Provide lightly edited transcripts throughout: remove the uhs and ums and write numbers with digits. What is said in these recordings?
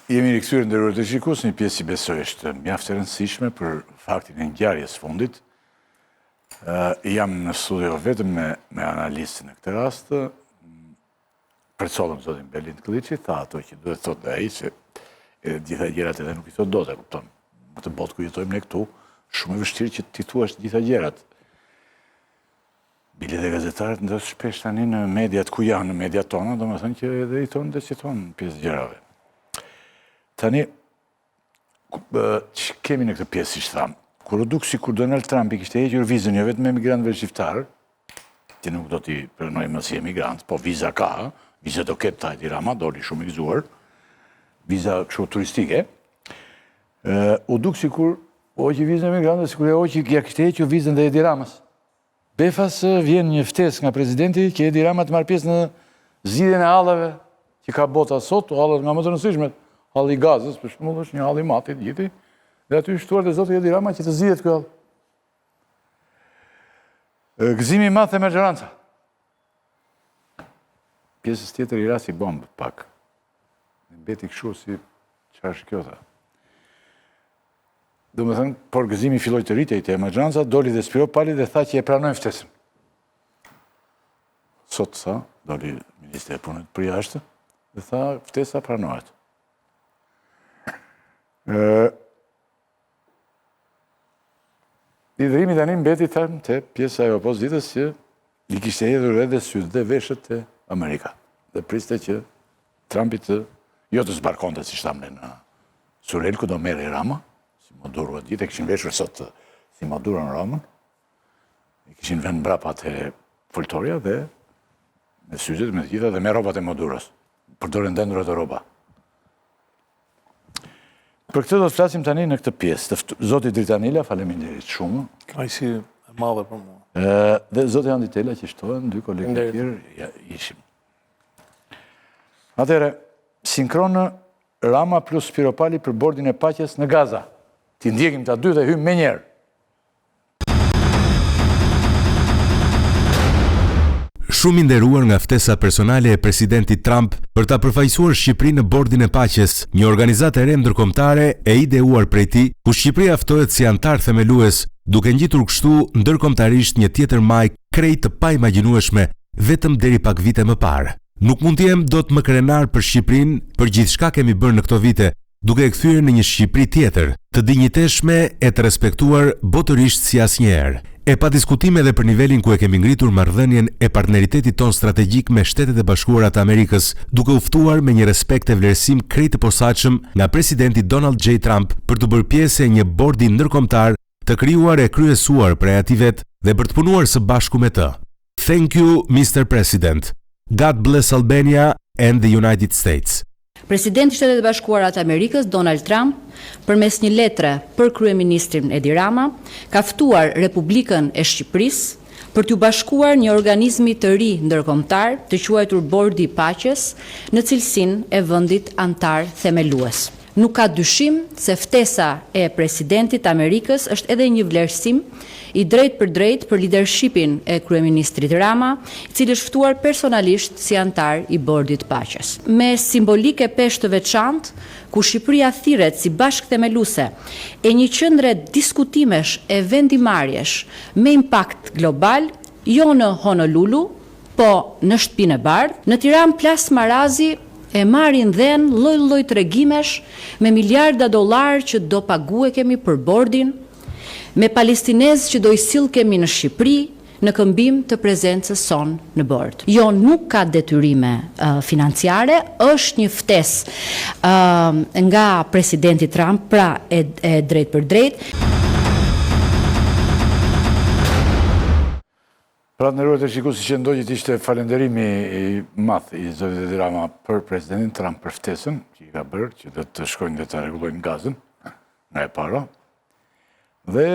Jemi rikthyer nderuar të shikues, një pjesë që besoj është mjaft e rëndësishme për faktin e ngjarjes fundit. Jam në studio vetëm me analistin në këtë rast. Përcollëm zotin Berlind Klliçi, tha ato që duhet thotë ai, se gjitha gjërat edhe nuk i thot dot, e kupton. Në të botë ku jetojmë ne këtu, shumë e vështirë që ti thuash gjitha gjërat. Bile dhe gazetarët ndosht shpesh tani në mediat ku janë, në mediat tona, domethënë që edhe i thonë dhe që thonë pjesë gjërave. Tani, që kemi në këtë pjesë, si që thamë, kur u duk si kur Donald Trump i kishte hequr vizën jo vetëm emigrantëve shqiptarë, që nuk do t'i pranojmë më si emigrant, po viza ka, viza do ketë tajti Rama, doli shumë i gëzuar, viza kështu turistike, u duk si kur oqi vizën emigrantëve, si kur e oqi ja kishte hequr vizën dhe Edi Ramës. Befas vjen një ftesë nga presidenti që Edi Rama të marrë pjesë në zgjidhjen e hallave që ka bota sot, hallet nga më të rëndësishmet. Halli i Gazës, për shembull, është një hall i madh i gjithë, dhe aty shtuar dhe zoti Edi Rama që të zgjidhet ky hall. Gëzimi i madh e maxhoranca. Pjesës tjetër i rasti bombë pak. Mbeti kështu si çfarë është kjo tha. Domethënë, por gëzimi filloi të rritej te maxhoranca, doli dhe Spiro Pali dhe tha që e pranojnë ftesën. Sot tha, doli ministri i punës për jashtë dhe tha ftesa pranohet. Lidhërimi tani mbeti thamë te pjesa e opozitës që i kishte hedhur edhe sytë dhe veshët e Amerika. Dhe priste që Trumpi të jo të zbarkonte, si thamë në Surel, ku do merri Rama, si Maduro ditë, e kishin veshur sot si Maduro në Ramën, i kishin vënë mbrapa te Fultoria dhe me syzet, me të gjitha dhe me rrobat e Maduros. Përdoren dendrat e rroba. Për këtë do të flasim tani në këtë pjesë. Zoti Dritanila, faleminderit shumë. Kënaqësi e madhe për mua. Dhe zoti Andi Tela që shtohen, dy kolegë të tjerë ishim. Atëherë, sinkronë Rama plus Spiro Pali për bordin e paqes në Gaza. Ti ndjekim të dy dhe hymë me njerë. Shumë i nderuar nga ftesa personale e presidentit Trump për ta përfaqësuar Shqipërinë në Bordin e Paqes, një organizatë e re ndërkombëtare e ideuar prej tij, ku Shqipëria ftohet si antar themelues, duke ngjitur kështu ndërkombëtarisht një tjetër majë krejt të paimagjinueshme vetëm deri pak vite më parë. Nuk mund të jem dot më krenar për Shqipërinë, për gjithçka kemi bërë në këto vite, duke e kthyer në një Shqipëri tjetër, të dinjiteshme e të respektuar botërisht si asnjëherë. E pa diskutime edhe për nivelin ku e kemi ngritur marrëdhënien e partneritetit ton strategjik me Shtetet e Bashkuara të Amerikës, duke u ftuar me një respekt e vlerësim krejt të posaçëm nga presidenti Donald J. Trump për të bërë pjesë e një bordi ndërkombëtar të krijuar e kryesuar prej atij vet dhe për të punuar së bashku me të. Thank you, Mr. President. God bless Albania and the United States. Presidenti i Shtetet e Bashkuara të Amerikës, Donald Trump, përmes një letre për kryeministrin Edi Rama, ka ftuar Republikën e Shqipërisë për t'u bashkuar një organizmi të ri ndërkombëtar, të quajtur Bordi i Paqes, në cilësinë e vendit antar themelues. Nuk ka dyshim se ftesa e presidentit të Amerikës është edhe një vlerësim i drejt për leadershipin e kryeministrit Rama, i cili është ftuar personalisht si antar i Bordit Paqes. Me simbolike peshë të veçantë, ku Shqipëria thirret si bashkëthemeluese e një qendre diskutimesh e vendimarrjesh me impakt global, jo në Honolulu, po në Shtëpinë e Bardhë, në Tiranë Plas Marazi e marrin dhen lloj-lloj tregimesh me miliarda dollar që do paguë kemi për bordin, me palestinezë që do i sill kemi në Shqipëri në këmbim të prezencës son në bord. Jo, nuk ka detyrime financiare, është një ftesë nga presidenti Trump, pra e drejt për drejt. Pra të nderuar të shikues, që ndoqët ishte falënderimi i madh i zotit Edi Rama për presidentin Trump për ftesën që i ka bërë, që do të shkojnë dhe të rregullojnë gazën nga e para. Dhe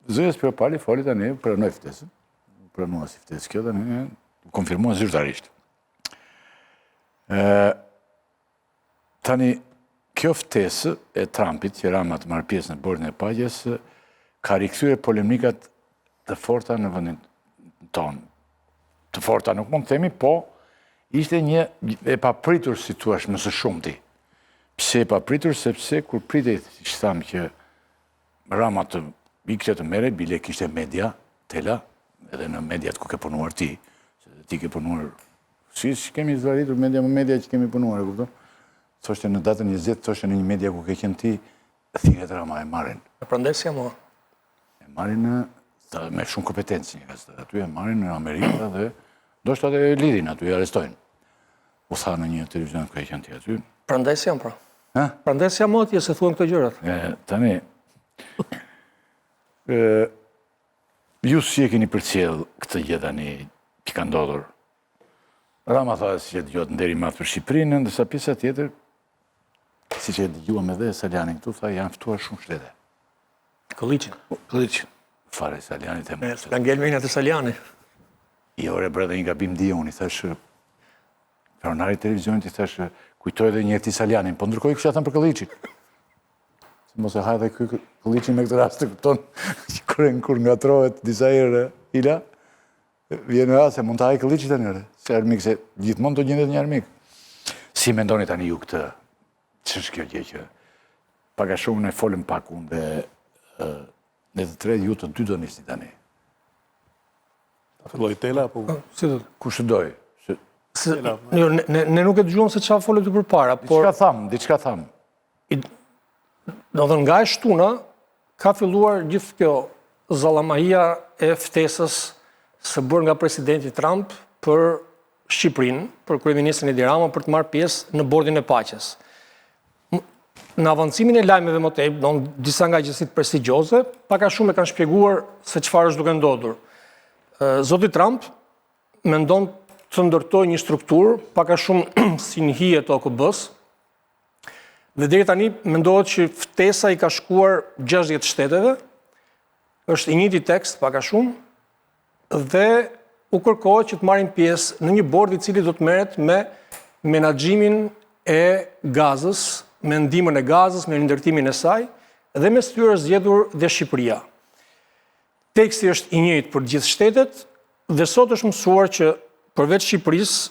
zotja Spiro Pali foli tani pranoi ftesën. Pranua si ftesë kjo tani, konfirmua zyrtarisht. Tani kjo ftesë e Trumpit që Rama të marrë pjesë në Bordin e Paqes ka rikthyer polemikat të forta në vendin tonë. Të forta nuk mund të themi, po ishte një e papritur si thua më së shumti. Pse e papritur, sepse kur pritej, që thamë që Rama të ikte të mere, bile kishte media, tela, edhe në mediat ku ke punuar ti, se ti ke punuar, si kemi zvaritur media që kemi punuar, e kupton? Thoshte në datën 20, thoshte në një media ku ke qenë ti, thirret Rama e marrin. E prandesja mua. E marrin me shumë kompetencë një gazetar. Aty e marrin në Amerikë dhe do shta dhe lidhin aty, e arrestojnë. U tha në një televizion ku e qenë ti aty. Prandesja pra. Ha? Prandesja mua ti se thuan këto gjërat. Tani, ju si e keni përcjell këtë gjë tani që ka ndodhur? Rama tha si që dëgjohet nderi madh për Shqipërinë, ndërsa pjesa tjetër, si që e dëgjuam edhe Saljanin këtu, tha janë ftuar shumë shtete. Kolliçin. Fare Saljanit e mos. Ka ngel menja të Saljani. I ore bre dhe një gabim di unë, i thash, pronari televizionit i thash, kujtoj edhe një ti Saljanin, po ndërkohë i kësha thënë për Kolliçin. Se mos e haj dhe Kolliçin me këtë rast të këpton, që kur nga trohet disa herë ila, vjenë e se mund të haj Kolliçin të njëre, se armik, se gjithmonë të gjendet një armik. Si mendoni tani ju këtë, që është kjo gjë që paka shumë ne folëm pak unë dhe në të tre ju të dy do nisni tani. Filloj tela, apo... Si do? Kush doj? Ne nuk e dëgjuam se çfarë folëm ty përpara, por Diçka tham. do të nga e shtuna ka filluar gjithë kjo zallamahia e ftesës së bërë nga presidenti Trump për Shqipërinë, për kryeministrin Edi Rama për të marrë pjesë në bordin e paqes. Në avancimin e lajmeve më tej, disa nga agjensitë prestigjioze, pak a shumë e kanë shpjeguar se çfarë është duke ndodhur. Zoti Trump mendon të ndërtojë një strukturë, pak a shumë si një hije të OKB-s, dhe deri tani mendohet që ftesa i ka shkuar 60 shteteve, është i njëjti tekst pak a shumë, dhe u kërkohet që të marrin pjesë në një bord i cili do të merret me menaxhimin e gazës, me ndihmën e gazës, me ndërtimin e saj, dhe me tyre zgjedhur dhe Shqipëria. Teksti është i njëjtë për gjithë shtetet, dhe sot është mësuar që përveç Shqipërisë,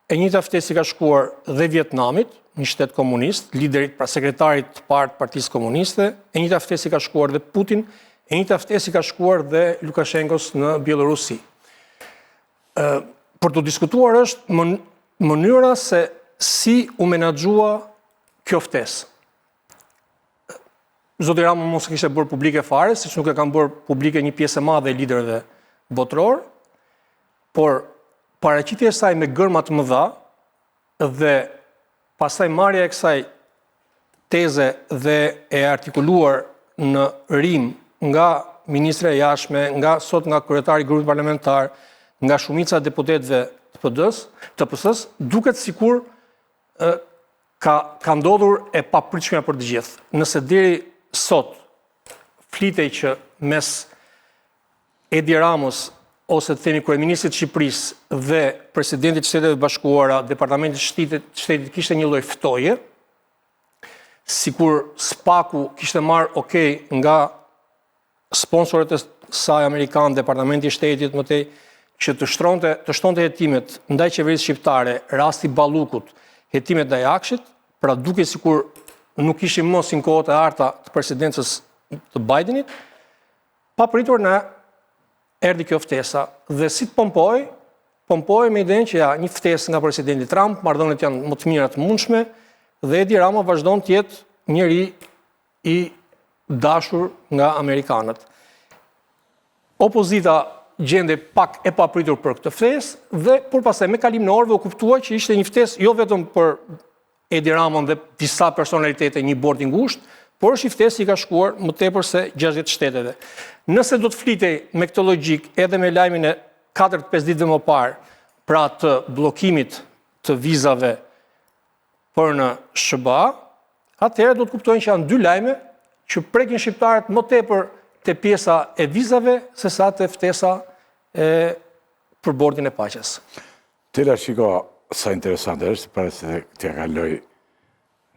e njëjta ftesë ka shkuar dhe Vietnamit, një shtet komunist, liderit, pra sekretarit të parë të Partisë Komuniste, e njëjta ftesë ka shkuar dhe Putin, e njëjta ftesë ka shkuar dhe Lukashenkos në Bielorusi. Për të diskutuar është mënyra se si u menaxhua kjo ftesë. Zoti Rama mos e kishte bërë publike fare, siç nuk e kanë bërë publike një pjesë e madhe e liderëve botror, por paraqitja e saj me gërma të mëdha dhe pastaj marrja e kësaj teze dhe e artikuluar në Rim nga ministre e jashtme, sot nga kryetari i grupit parlamentar, nga shumica e deputetëve të PS-s, duket sikur ka ndodhur e papritshme për të gjithë. Nëse deri sot flitej që mes Edi Ramës ose të themi kryeministit të Shqipërisë dhe presidentit të Shteteve Bashkuara, departamentit shtetit kishte një lloj ftoje, sikur SPAK-u kishte marrë okay nga sponsorët e saj amerikan, departamenti i shtetit më tej, që të shtonte hetimet ndaj qeverisë shqiptare, rasti Ballukut, hetimet ndaj Akshit, pra duke sikur nuk ishim më si në kohët e arta të presidencës të Bidenit, papritur na erdhi kjo ftesa dhe si të pompoj me idenë që ja, një ftesë nga presidenti Trump, marrëdhëniet janë më të mira të mundshme dhe Edi Rama vazhdon të jetë njëri i dashur nga amerikanët. Opozita gjende pak e papritur për këtë ftesë dhe por pastaj me kalimin e orëve u kuptua që ishte një ftesë jo vetëm për Edi Ramën dhe disa personalitete një bord i ngushtë, por është një ftesë i ka shkuar më tepër se 60 shteteve. Nëse do të flitej me këtë logjik edhe me lajmin e 4-5 ditëve më parë, pra të bllokimit të vizave për në SBA, atëherë do të kuptojnë që janë dy lajme që prekin shqiptarët më tepër te pjesa e vizave se sa te ftesa për bordin e paqes. Tela shiko sa interesante është, para se t'ja kaloj,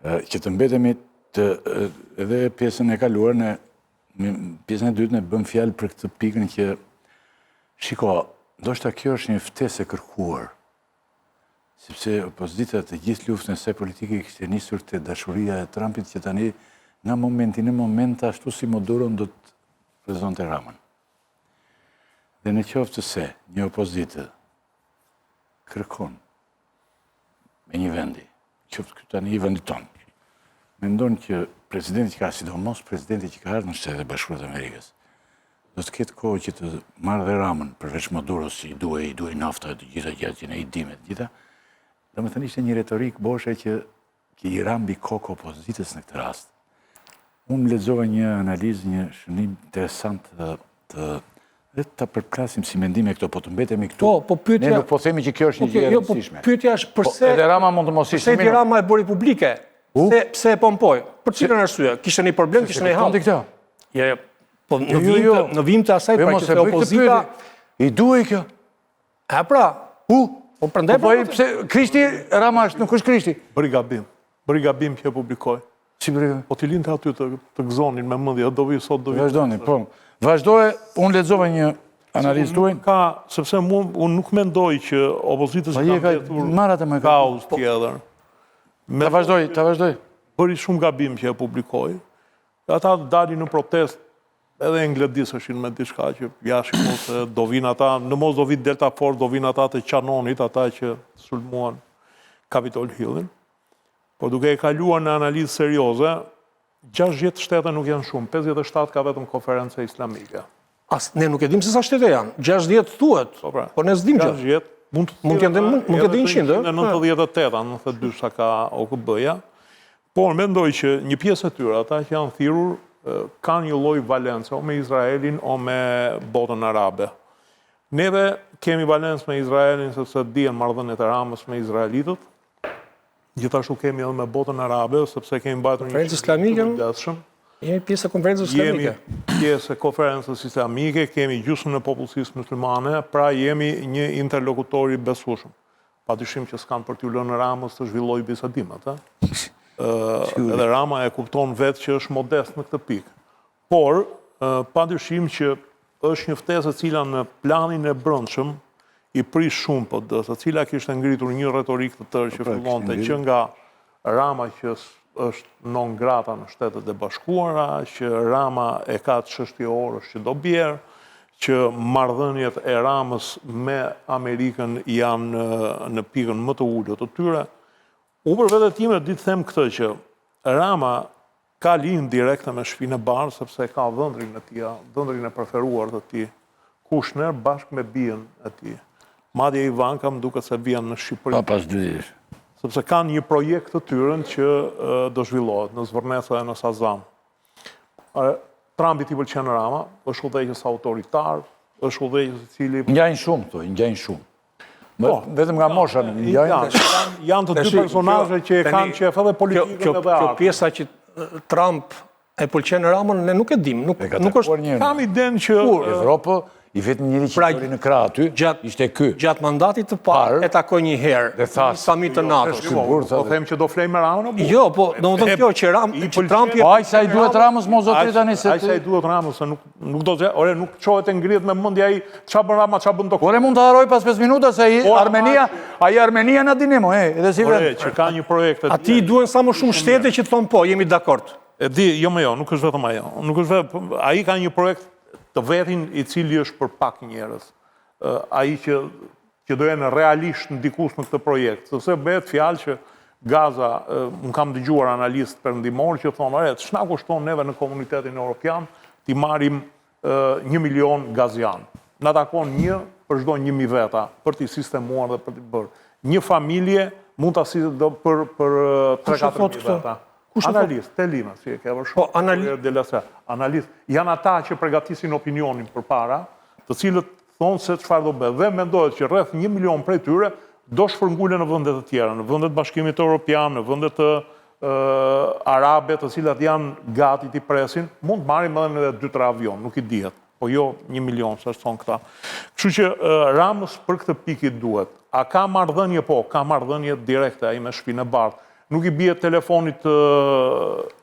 që të mbetemi edhe pjesën e kaluar në pjesën e dytë ne bëm fjalë për këtë pikën që shiko, ndoshta kjo është një ftesë e kërkuar. Sepse opozita të gjithë luftën e politike kishte nisur te dashuria e Trumpit që tani nga momenti në moment ashtu si Moduron do të prezonte Ramën. Dhe në qoftë se një opozitë kërkon me një vendi, qoftë këtë tani i vendit tonë, mendon që presidenti që ka, sidomos presidenti që ka ardhur në Shtetet e Bashkuara të Amerikës, do të ketë kohë që të marrë dhe Ramën, përveç Maduros si i duhej nafta të gjitha gjatë që ne i dimet gjitha, dhe më thënë ishte një retorik boshe që i rambi kokë opozitës në këtë rast. Unë lexova një analizë, një shënim interesant dhe ta përplasim si mendime këto, po të mbetemi këtu. Po pyetja... Ne nuk po themi që kjo është një gjë e rëndësishme. Pyetja është përse... Edhe Rama mund të mos ishte mirë. Pse Rama e bëri publike? Pse e pompoi? Për cilën arsye? Kishte një problem, kishte një hall? Ja, po në vim të asaj pra që opozita... I duhej kjo. E pra, po prandaj pse Krishti Rama nuk është Krishti. Bëri gabim që e publikoj. Si bëri? Po t'i linte aty të gëzonin me mendje, do vi sot, do vi. Vazhdoni, po. Vazhdoje, unë lexova një analizë tuaj. Sepse unë nuk mendoj që opozitës kanë gjetur kauz tjetër. Ta vazhdoj. Bëri shumë gabim që e publikoj. Ata dalin në protest, edhe ngledisëshin me diçka që jashtë mos do vinë ata, në mos do vinë Delta Force, do vinë ata të Qanonit, ata që sulmuan Capitol Hillin. Por duke e kaluar në analizë serioze, 60 shtete nuk janë shumë, 57 ka vetëm konferenca islamike. Ne nuk e dim se sa shtete janë, 60 thuhet, por ne s'dim që. 60, mund të jenë 100. 98, 92 sa ka OKB-ja, por mendoj që një pjesë e tyre, ata që janë thirrur, kanë një lloj valence, o me Izraelin, o me botën arabe. Neve kemi valencë me Izraelin, sepse dihen marrëdhëniet e Ramës me izraelitët. Gjithashtu kemi edhe me botën arabe, sepse kemi mbajtur një konferencë islamike. Jemi pjesë e konferencës islamike. Jemi pjesë e konferencës islamike, kemi gjysmën e popullsisë muslimane, pra jemi një interlokutor i besueshëm. Padyshim që s'kan për t'u lënë Ramës të zhvillojë bisedimet, edhe Rama e kupton vetë që është modest në këtë pikë. Por, padyshim që është një ftesë e cila në planin e brendshëm i prish shumë PD-s, e cila kishte ngritur një retorik të tërë që fillonte që nga Rama që është non grata në Shtetet e Bashkuara, që Rama e ka çështje orësh që do bjerë, që marrëdhëniet e Ramës me Amerikën janë në pikën më të ulët të tyre. Unë për vete time di të them këtë që Rama ka linjë direkte me Shtëpinë e Bardhë, sepse ka dhëndrin e preferuar të tij Kushner bashkë me bijën e tij. Madje Ivanka më duket se vjen në Shqipëri. Pas dysh. Sepse kanë një projekt të tyre që do zhvillohet në Zvërnesa e në Sazan. Trumpi i pëlqen Rama, është udhëheqës autoritar, është udhëheqës i cili ngjajnë shumë. Vetëm nga mosha janë të dy personazhe që e kanë qef edhe politikën edhe artë. Kjo pjesa që Trump e pëlqen Ramën, ne nuk e dim. Nuk është. Kam iden që Evropë i vetëm njëri që doli në krah aty, ishte ky. Gjatë mandatit të parë e takoi një herë në samit të NATO-s. Po them që do flej me Ramën? Jo, po domethënë kjo që Trumpi ai sa i duhet Ramës mos zotri tani se ai sa i duhet Ramës se nuk do të, ore nuk çohet e ngrihet me mendje ai çfarë bën Rama, çfarë bën doktor. Ore mund ta harroj pas 5 minuta se Armenia na dinemo, edhe si vetë. Që ka një projekt. Atij duhen sa më shumë shtete që të thonë po, jemi dakord. E di, jo, nuk është vetëm ajo. Nuk është vetëm ai ka një projekt të vetin i cili është për pak njerëz. Ai që do jenë realisht ndikus në këtë projekt. Sepse bëhet fjalë që Gaza, unë kam dëgjuar analistë perëndimor që thonë, ç'na kushton neve në komunitetin evropian t'i marrim 1 milion gazian. Na takon një për çdo 1000 veta për t'i sistemuar dhe për t'i bërë. Një familje mund ta për 3-4 veta. Analist, Telina, si e ke vërshë. Analist, janë ata që përgatisin opinionin për para, të cilët thonë se çfarë do bëhet. Dhe mendohet që rreth 1 milion prej tyre do shpërngullen në vendet të tjera, në vendet Bashkimit Evropian, në vendet arabe, të cilat janë gati t'i presin, mund të marrim edhe 2-3 avion, nuk i dihet, po jo 1 milion, se është thonë këta. Kështu që Ramës për këtë pikë duhet. A ka marrëdhënie? Po, ka marrëdhënie direkte ai me Shtëpinë e Bardhë. Nuk i bie telefonit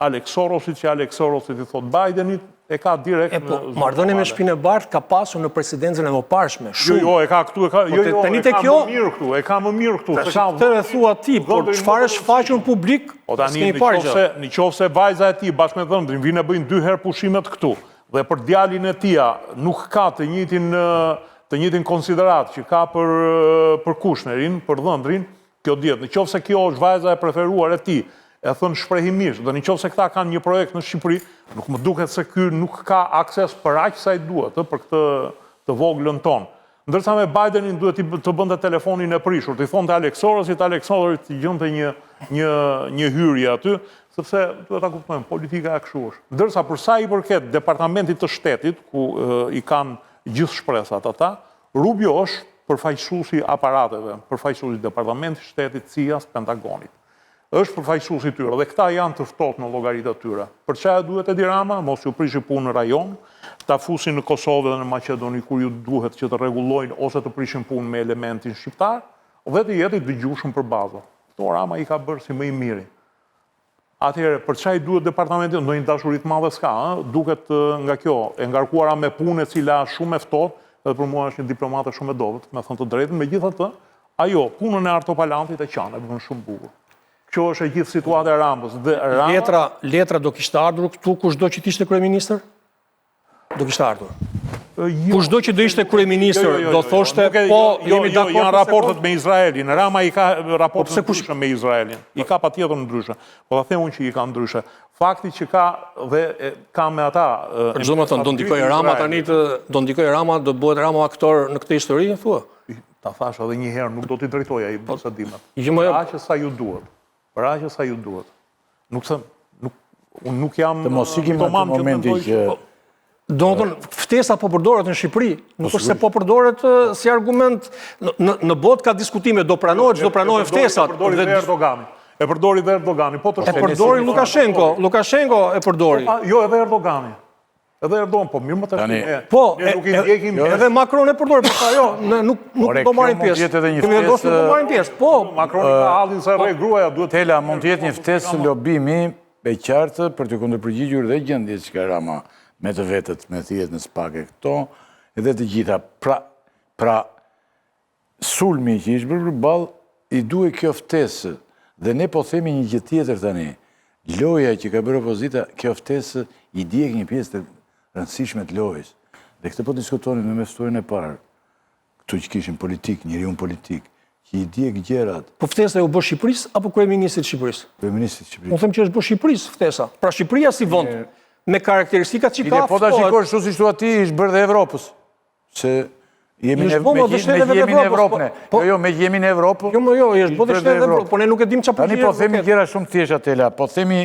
Alex Sorosit, që Alex Sorosit i thot Bidenit, E ka direkt në zonë Marrëdhënia me globale. Shtëpinë e Bardhë ka pasur në presidencën e mëparshme. Jo, e ka këtu, e ka tani e te ka kjo- më mirë këtu, e ka më mirë këtu. se ka Të e thua ti, por Dhëndrin çfarë nuk është shfaqur në publik? Po tani s'kemi parë gjë. në qoftë se vajza e tij bashkë me dhëndrin vinë e bëjnë 2 herë pushimet këtu dhe për djalin e tij nuk ka të njëjtin konsiderat që ka për Kushnerin, për dhëndrin, kjo dihet. Në qoftë se kjo është vajza e preferuar e tij, e thënë shprehimisht, dhe në qoftë se këta kanë një projekt në Shqipëri, nuk më duket se ky nuk ka akses për aq sa i duhet, për këtë të voglën tonë. Ndërsa me Bidenin duhet të bënte telefonin e prishur, të i thonte Aleksorit, Aleksorit të gjënte një hyrje aty, sepse duhet ta kuptojmë, politika e kështu është. Ndërsa për sa i përket departamentit të shtetit, ku i kanë gjithë shpresat ata, Rubio është përfaqësuesi aparateve, përfaqësuesi departamentit të shtetit, CIA-s, Pentagonit. Është përfaqësuesi tyre dhe këta janë të ftohtë në llogaritë e tyre. Për çfarë duhet Edi Rama, mos ju prishi punë në rajon, ta fusin në Kosovë dhe në Maqedoni kur ju duhet që të rregullojnë ose të prishin punë me elementin shqiptar, dhe të jetë i dëgjueshëm për bazë. Këto Rama i ka bërë si më i miri. Atëherë, për çfarë i duhet departamentit, ndonjë dashuri të madhe s'ka, duket nga kjo, e ngarkuara me punë e cila është shumë e ftohtë, dhe për mua është një diplomate shumë e dobët, me thënë të drejtën, megjithatë, ajo, punën e Artopalantit e qanë, e bën shumë bukur. Kjo është e gjithë situata e Ramës. Letra do kishte ardhur këtu kushdo që të ishte kryeministër? Do kishte ardhur. Kushdo që do ishte kryeministër do thoshte po jemi dakord. Janë raportet me Izraelin. Rama i ka raportet ndryshe me Izraelin. I ka patjetër ndryshe. Po ta them unë që i ka ndryshe. Fakti që ka dhe ka me ata. Për çdo më thënë, do ndikoj Rama tani do ndikoj Rama, do bëhet Rama aktor në këtë histori, thua? Ta thash edhe një herë, nuk do t'i drejtoj ai bisedimet. Për aq sa ju duhet. Për aq sa ju duhet. Nuk them, unë nuk jam të mos ikim në momentin që do të thonë, ftesa po përdoret në Shqipëri, nuk është se po përdoret si argument. Në botë ka diskutime, do pranohet, do pranohen ftesat. E përdori dhe Erdogani. E përdori Lukashenko. Lukashenko e përdori. Jo, edhe Erdogani. Edhe Erdogan, po mirë më të shkime. Po, edhe Macron e përdori, po jo, nuk do marrin pjesë. Kemi vendosur do marrin pjesë. Po, Macron ka hallin se rre gruaja duhet. Tela, mund të jetë një ftesë lobimi e qartë për të kundërpërgjigjur dhe gjendjes që ka Rama me të vetët, me thjet në spake këto, edhe të gjitha. Pra, sulmi që ishë bërë përballë, i duhet kjo ftesë, dhe ne po themi një gjë tjetër tani. Loja që ka bërë opozita, kjo ftesë i djeg një pjesë të rëndësishme të lojës. Dhe këtë po diskutonin me mestojnë e parë, këtu që kishin politik, njeriun politik, që i djeg gjerat. Po ftesa u bë Shqipërisë apo kryeministit të Shqipërisë? Kryeministit të Shqipërisë. Unë them që është bë Shqipërisë ftesa. Pra Shqipëria si vend, me karakteristikat që ka. Po ta shikosh ashtu siç thua ti, është bërë dhe Evropës. Se jemi në Evropë ne. Jo, me jemi në Evropë. Jo, është bërë dhe shtetet e Evropës, po ne nuk e dim çfarë Tani po themi gjëra shumë thjeshta Tela, po themi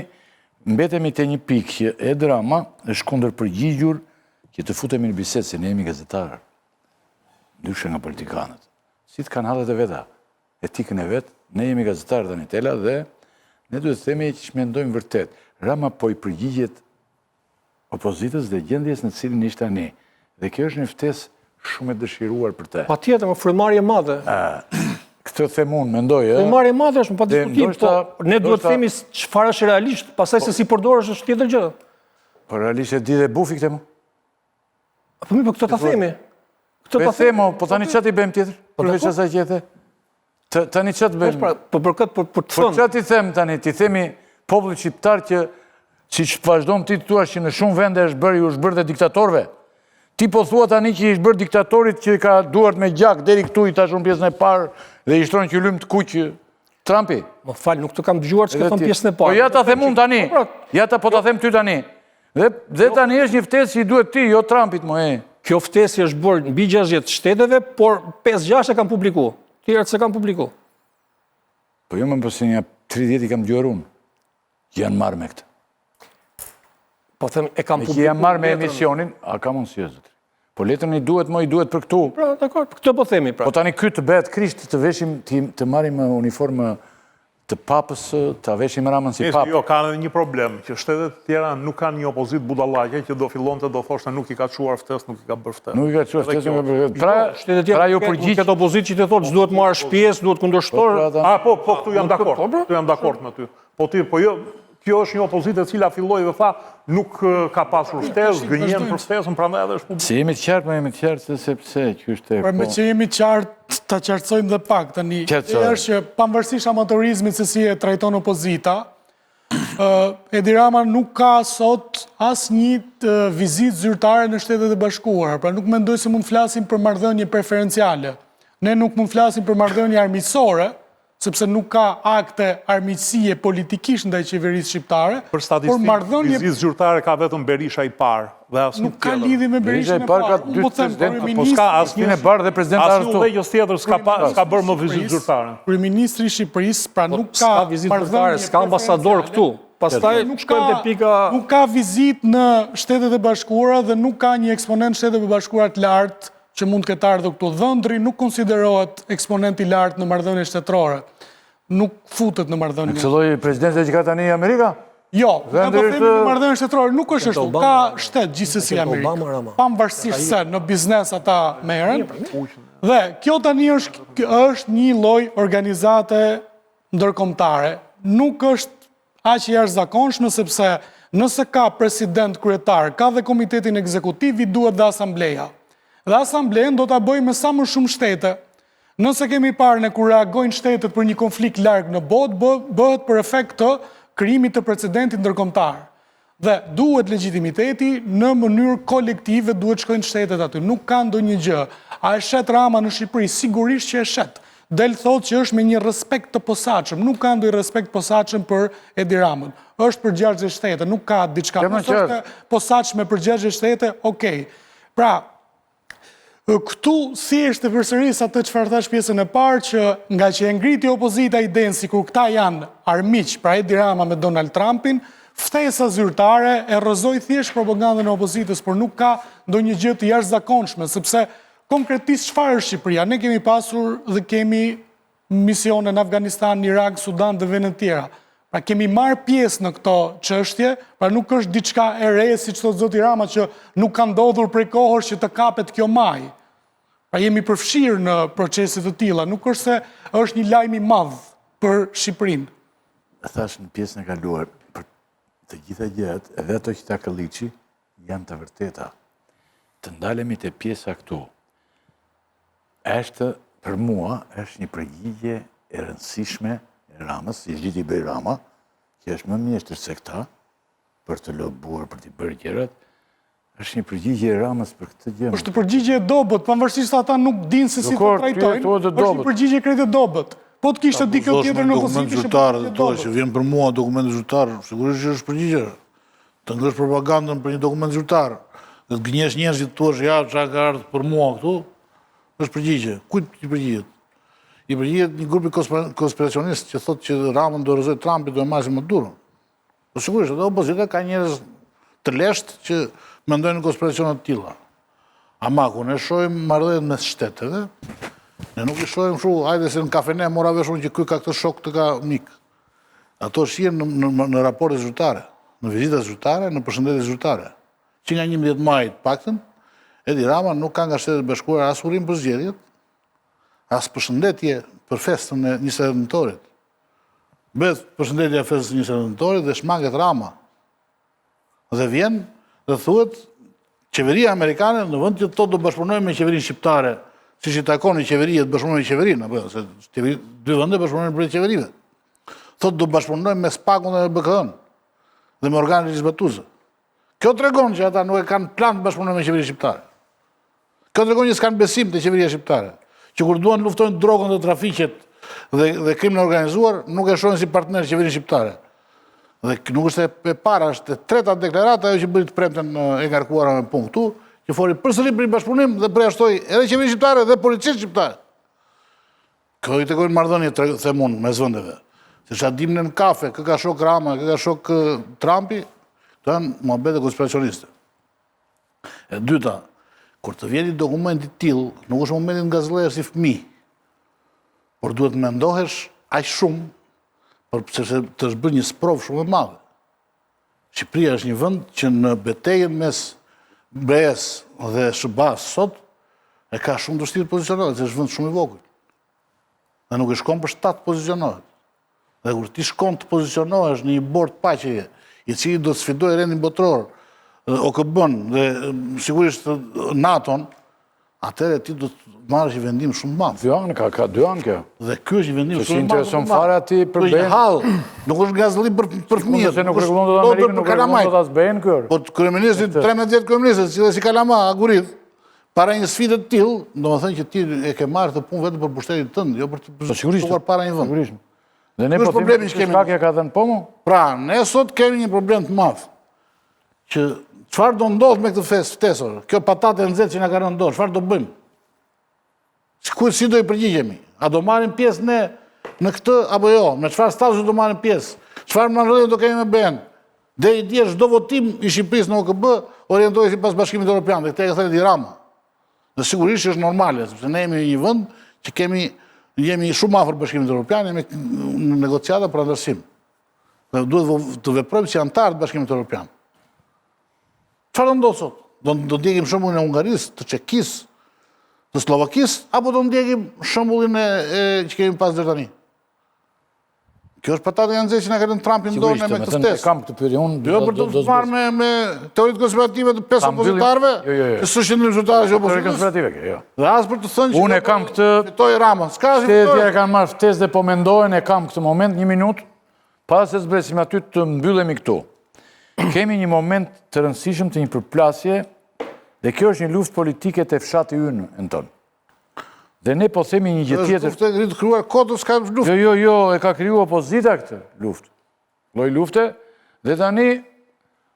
mbetemi te një pikë që Edi Rama është kundërpërgjigjur që të futemi në bisedë se ne jemi gazetarë. Ndryshe nga politikanët. Si të kanë hallet e veta, etikën e vet, ne jemi gazetarë tani Tela dhe ne duhet të themi që mendojmë vërtet. Rama po i përgjigjet opozitës dhe gjendjes në cilin ishte tani. Dhe kjo është një ftesë shumë e dëshiruar për te. Patjetër, më frymëmarrje madhe. Këtë them unë, mendoj, frymëmarrje madhe është pa diskutim, po ne duhet të themi çfarë është realisht, pastaj se si përdoresh është tjetër gjë. Po realisht e di dhe bufi këtë mu? Po mi, po këtë ta themi. Këtë ta themo, po tani çfarë i bëjmë tjetër? Përveç asaj që e the. Tani çfarë të bëjmë? Po për këtë për të Po thënë. çfarë ti them tani? Ti themi popullit shqiptar që siç vazhdon ti të thuash që në shumë vende është bërë dhe diktatorëve. Ti po thua tani që ishtë bërë diktatorit që ka duart me gjak deri këtu i tashun pjesën e parë dhe i shtronë që lymë të kuq Trumpi. Më falë, nuk të kam dëgjuar që ka thënë pjesën e parë. Po ja ta them unë tani. Ja ta po ta them ty tani. Dhe tani është një ftesë që i duhet ti, jo Trumpit më e. Kjo ftesë është bërë mbi 60 shteteve, por 5-6 e kam publiku. Tjerët se kam publiku. Po jo më përse një 30 i kam dëgjuar unë. Janë marrë me këtë. Po them e kam publiku. Që janë marrë me emisionin, a ka mundësi zotri. Po letrën i duhet për këtu. Pra, dakor, këtë po themi pra. Po tani këtë të bëhet krisht të veshim, të marrim uniformë të papës, të veshim Ramën si papë. Jo, ka edhe një problem, që shtetet tjera nuk kanë një opozit budallaqe që do fillonte do thoshte nuk i ka çuar ftesë, nuk i ka bërë ftesë. Nuk i ka çuar ftesë, nuk i ka bërë ftesë. Shtetet tjera ju përgjigj. Këtë opozit që të thotë s'duhet marrë shtëpisë, duhet kundërshtor. Po, këtu jam dakord. Këtu jam dakord me ty. Po ti, po jo, Kjo është një opozitë e cila filloi dhe tha nuk ka pasur shtesë, gënjen për shtesën, prandaj edhe është publik. Se jemi të qartë, më jemi të qartë se sepse ky është Por me që jemi qartë, ta qartësojmë dhe pak tani. Qartësojmë. Është që pavarësisht amatorizmit se si e trajton opozita, Edi Rama nuk ka sot asnjë vizitë zyrtare në Shtetet e Bashkuara, pra nuk mendoj se mund flasim për marrëdhënie preferenciale. Ne nuk mund flasim për marrëdhënie armiqësore, sepse nuk ka akte armiqësie politikisht ndaj qeverisë shqiptare, Për statistikë, vizitë zyrtare ka vetëm Berisha i parë dhe as nuk ka lidhje me Berishën e parë. Unë po them Po s'ka asnjë e parë dhe presidenti asnjë udhëheqës tjetër s'ka bërë më vizitë zyrtare. Kryeministri i Shqipërisë, pra nuk ka S'ka vizitë zyrtare, s'ka ambasador këtu. Pastaj shkojmë te pika nuk ka vizitë në Shtetet e Bashkuara dhe nuk ka një eksponent Shtetet e Bashkuara të lartë që mund të ketë ardhur këtu. Dhëndri nuk konsiderohet eksponent i lartë në marrëdhënie shtetërore. Nuk futet në marrëdhënie. Këtë lloj presidenti që ka tani Amerika? Jo, ne po Dhëndri themi në marrëdhënie shtetërore, nuk është ashtu. Obama, Ka shtet gjithsesi Obama, Amerikë. Rama. Pavarësisht se në biznes ata merren. Dhe kjo tani është një lloj organizate ndërkombëtare. Nuk është aq e jashtëzakonshme sepse nëse ka president kryetar, ka dhe komitetin ekzekutiv, i duhet dhe asambleja. Dhe asamblen do ta bëjë me sa më shumë shtete. Nëse kemi parë ne kur reagojnë shtetet për një konflikt larg në botë, bëhet për efekt të krijimit të precedentit ndërkombëtar. Dhe duhet legitimiteti në mënyrë kolektive, duhet shkojnë shtetet aty. Nuk ka ndonjë gjë. A e shet Rama në Shqipëri? Sigurisht që e shet. Del thotë që është me një respekt të posaçëm. Nuk ka ndonjë respekt posaçëm për Edi Ramën. Është përgjegjës shtete, nuk ka diçka. Nëse është posaçme përgjegjës shtete, okej. Pra, këtu thjesht e përsëris atë çfarë thash pjesën e parë, që nga që e ngriti opozita idenë sikur këta janë armiq, pra Edi Rama me Donald Trumpin, ftesa zyrtare e rrëzoi thjesht propagandën e opozitës, por nuk ka ndonjë gjë të jashtëzakonshme, sepse konkretisht çfarë është Shqipëria? Ne kemi pasur dhe kemi misione në Afganistan, Irak, Sudan dhe vende të tjera. Pra kemi marrë pjesë në këto çështje, pra nuk është diçka e re, siç thotë zoti Rama, që nuk ka ndodhur prej kohësh që të kapet kjo maj. Pra jemi përfshirë në procese të tilla, nuk është se është një lajm i madh për Shqipërinë. Thash në pjesën e kaluar, për të gjitha gjërat, edhe ato që ta Kolliçi janë të vërteta. Të ndalemi te pjesa këtu. Është për mua është një përgjigje e rëndësishme e Ramës, si gjithi bëj Rama, që është më mjeshtër se këta, për të lobuar, për të bërë gjërat, është një përgjigje e Ramës për këtë gjë. Është përgjigje e dobët, pavarësisht se ata nuk dinë se si të trajtojnë. Është një përgjigje krejt e dobët. Po të kishte dikë tjetër në opozitë, ishte përgjigje e dobët. Që vjen për mua dokument zyrtar, sigurisht që është përgjigje. Të ngresh propagandën për një dokument zyrtar, dhe të gënjesh njerëzit thua ja çka ka ardhur për mua këtu, është përgjigje. Kujt i përgjigjet? I përgjigjet një grupi konspiracionist që thotë që Rama do rrëzoj Trumpi, do e marrë si Maduro. Po sigurisht, edhe opozita ka njerëz të leshtë që mendojnë në konspiracione të tilla. Ama ku ne shohim marrëdhëniet mes shteteve, ne nuk i shohim kështu, hajde se në kafene mora vesh unë që ky ka këtë shok, të ka mik. Ato shihen në raporte zyrtare, në vizita zyrtare, në përshëndetje zyrtare. Që nga 11 maj të paktën, Edi Rama nuk ka nga Shtetet e Bashkuara as urim për zgjedhjet, as përshëndetje për festën e 20 nëntorit. Bëhet përshëndetja e festës 20 nëntorit dhe shmanget Rama. Dhe vjen dhe thuhet qeveria amerikane në vend që to do bashkëpunojmë me qeverinë shqiptare, siç i takon një qeveri të bashkëpunojë me qeverinë, apo se dy vende bashkëpunojnë për qeverive. Thotë do bashkëpunojmë me SPAK-un dhe BK-n dhe me organet legjizlatuese. Kjo tregon që ata nuk e kanë plan të bashkëpunojnë me qeverinë shqiptare. Kjo tregon që s'kan besim te qeveria shqiptare, që kur duan luftojnë drogën dhe trafiqet dhe krimin e organizuar, nuk e shohin si partner qeverinë shqiptare. Dhe nuk është e para, është e treta deklarata ajo që bëri të premten e ngarkuara me punë këtu, që foli përsëri për bashkëpunim dhe përjashtoi edhe qeverinë shqiptare dhe policinë shqiptare. Kjo i tregojnë marrëdhënie, them unë, mes vendeve. Se çfarë dimnë në kafe, kë ka shok Rama, kë ka shok Trumpi, këto janë muhabete konspiracioniste. E dyta, kur të vjen një dokument i tillë, nuk është momenti nga zllesh si fëmijë, por duhet mendohesh aq shumë sepse të është bërë një sprov shumë e madhe. Shqipëria është një vend që në betejën mes BE-s dhe SBA-s sot e ka shumë vështirë pozicionohet, se është vend shumë i vogël. Dhe nuk e shkon për 7 pozicionohet. Dhe kur ti shkon të pozicionohesh në një bord paqeje, i cili do të sfidojë rendin botror, OKB-n dhe sigurisht NATO-n, atëherë ti do të marrësh një vendim shumë madh. 2 anë, ka 2 anë kjo. Dhe ky është një vendim Si shumë madh. intereson fare ati për Është Ben. hall, nuk është gazëllim për fëmijët. Se nuk rregullon dot Amerikën, nuk rregullon dot as Ben kër. Po kryeministri 13 vjet kryeministri, si dhe si Kalama, Agurit, para një sfide të tillë, domethënë që ti e ke marrë të punë vetëm për pushtetin tënd, jo për të shkuar para një vend. Sigurisht. Dhe ne Ky është po problemi themi që kemi. shkakja ka dhënë po mu. Pra, ne sot kemi një problem të madh. Që çfarë do ndodh me këtë ftesor? Kjo patate e nxehtë që na ka rënë dorë, çfarë do bëjmë? Si do i përgjigjemi? A do marrim pjesë ne në këtë apo jo? Me çfarë statusi do marrim pjesë? Çfarë marrëdhënie do kemi me BE-n? Deri dje çdo votim i Shqipërisë në OKB orientohej sipas Bashkimit Evropian, dhe këtë e ka thënë Edi Rama. Dhe sigurisht është normale, sepse ne jemi një vend që jemi shumë afër Bashkimit Evropian, jemi në negociata për ndërsim. Dhe duhet të veprojmë si antar të Bashkimit Evropian. Çfarë do ndodh sot? Do ndjekim shembullin e Hungarisë, të Çekisë, të Slovakisë, apo do ndjekim shembullin që kemi pas deri tani? Kjo është patate e nxehtë që na ka dhënë Trumpi në dorë me këtë ftesë. Kam këtë pyetje unë. Jo për të marrë me teoritë konspirative të 5 opozitarëve, që së shëndim zyrtarë që Teori opozitarë, konspirative kjo, jo. dhe as për të thënë që Unë e kam këtë fitoi Rama. S'ka Shtetet fitoi. tjera kanë marrë ftesë dhe po mendojnë, e kam këtë moment, 1 minutë, pas se zbresim aty të mbyllemi këtu. Kemi një moment të rëndësishëm të një përplasje, dhe kjo është një luftë politike të fshati ynë në tonë. Dhe ne po themi një gjë tjetër. Luftë e të krijuar kodës ka luftë. Jo, e ka kriju opozita këtë luftë. Lloj lufte, dhe tani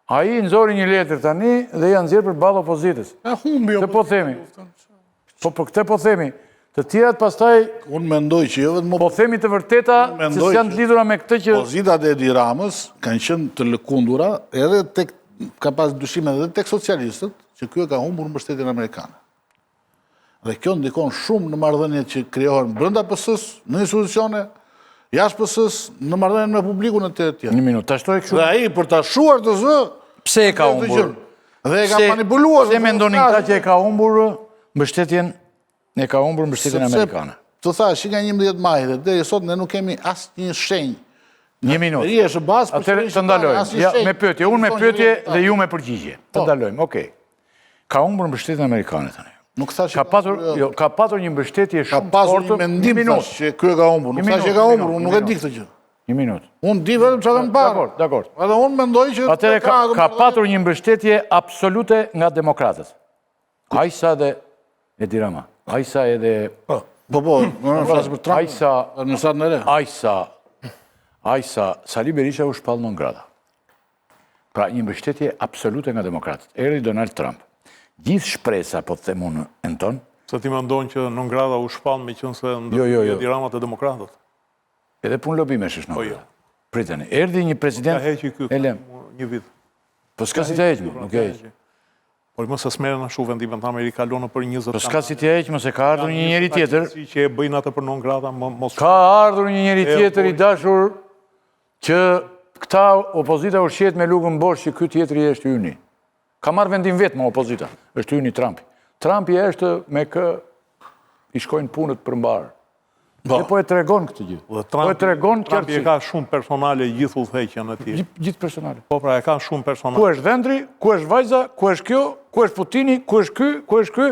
ai nxori një letër tani dhe ja nxjerr përballë opozitës. E humbi Këtë po themi. Po për këtë po themi. Të tjerat pastaj Unë mendoj që jo vetëm po themi të vërteta se mendoj janë të lidhura me këtë që opozitat e Edi Ramës kanë qenë të lëkundura, edhe tek ka pas dyshime edhe tek socialistët, që ky e ka humbur mbështetjen amerikane. Dhe kjo ndikon shumë në marrëdhëniet që krijohen brenda PS-s, në institucione, jashtë PS-s, në marrëdhënien me publikun e tjerë. 1 minutë, ta shtoj kështu. Dhe ai për ta shuar të zë, Pse e ka humbur? dhe e ka manipuluar. Se mendonin ta që e ka humbur mbështetjen amerikane. Të thash, që nga 11 maj dhe deri sot ne nuk kemi asnjë shenjë. 1 minutë. Ri është bas, Atëherë të ndalojmë. Ja, me pyetje, unë me pyetje dhe ju me përgjigje. Të ndalojmë, okej. Ka humbur mbështetjen amerikane tani. Nuk thash Ka patur një mbështetje ka shumë pasur fortë. një mendim thash që ky e ka humbur. Nuk thash që e ka humbur, unë nuk e di këtë gjë. 1 minutë. Unë di vetëm çfarë kam parë. Dakor. Edhe unë mendoj që Atëherë ka patur një mbështetje absolute nga demokratët. Ajsa dhe Edi Rama. Ajsa edhe Po, në flasë për Trump. Në satë në re. Ajsa Sali Berisha u shpall non grata. Pra një mbështetje absolute nga demokratët. Erdhi Donald Trump. Gjithë shpresa, po të them unë në tonë, Se ti mendon që non grada u shpall me qenë se Jo. Edi Rama të demokratët. edhe punë lobimesh është Po në jo. Priteni, erdi një Ka president... heqi ky Elem, një vit. po s'ka si të heqë, nuk e heqë. Por mos e smerën ashtu vendimet amerikane kalon për 20 Po s'ka si të heqë, mos e ka ardhur një njeri tjetër. Si që e bëjnë atë për non grata, mos... Ka ardhur një njeri tjetër i dashur që këta opozita ushqet me lugën bosh që ky tjetëri është yni. Ka marrë vendim vetë me opozita, është yni Trumpi. Trumpi është me kë i shkojnë punët përmbarë. Dhe po e tregon këtë gjë. Po e tregon Trumpi e qartësi. ka shumë personale gjithë udhëheqjen e tij. Gjithë personale. Po pra e ka shumë personale. Ku është Vendri, ku është vajza, ku është kjo, ku është Putini, ku është ky, ku është ky?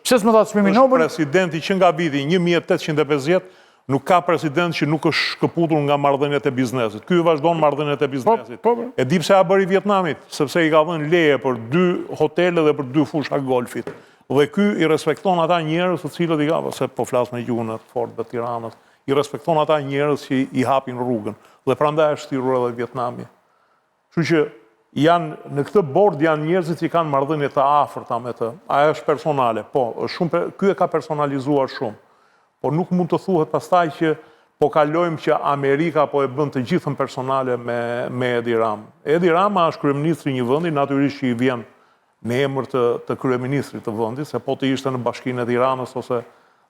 Pse s'më dha çmimin Është Nobel? presidenti që nga viti 1850 nuk ka president që nuk është shkëputur nga marrëdhëniet e biznesit. Ky vazhdon marrëdhëniet e biznesit. Po. E di pse ja bëri Vietnamit, sepse i ka dhënë leje për 2 hotele dhe për 2 fusha golfit. Dhe ky i respekton ata njerëz të cilët i ka, se po flas me gjuhën e fortë të Tiranës, i respekton ata njerëz që i hapin rrugën. Dhe prandaj është thirrur edhe Vietnami. Kështu që janë në këtë bord janë njerëzit që kanë marrëdhënie të afërta me të. Ajo është personale, po, është shumë ky e ka personalizuar shumë. Por nuk mund të thuhet pastaj që po kalojmë që Amerika po e bën të gjithën personale me Edi Rama. Edi Rama është kryeministri i një vendi, natyrisht që i vjen me emër të kryeministrit të vendit, se po të ishte në Bashkinë e Tiranës ose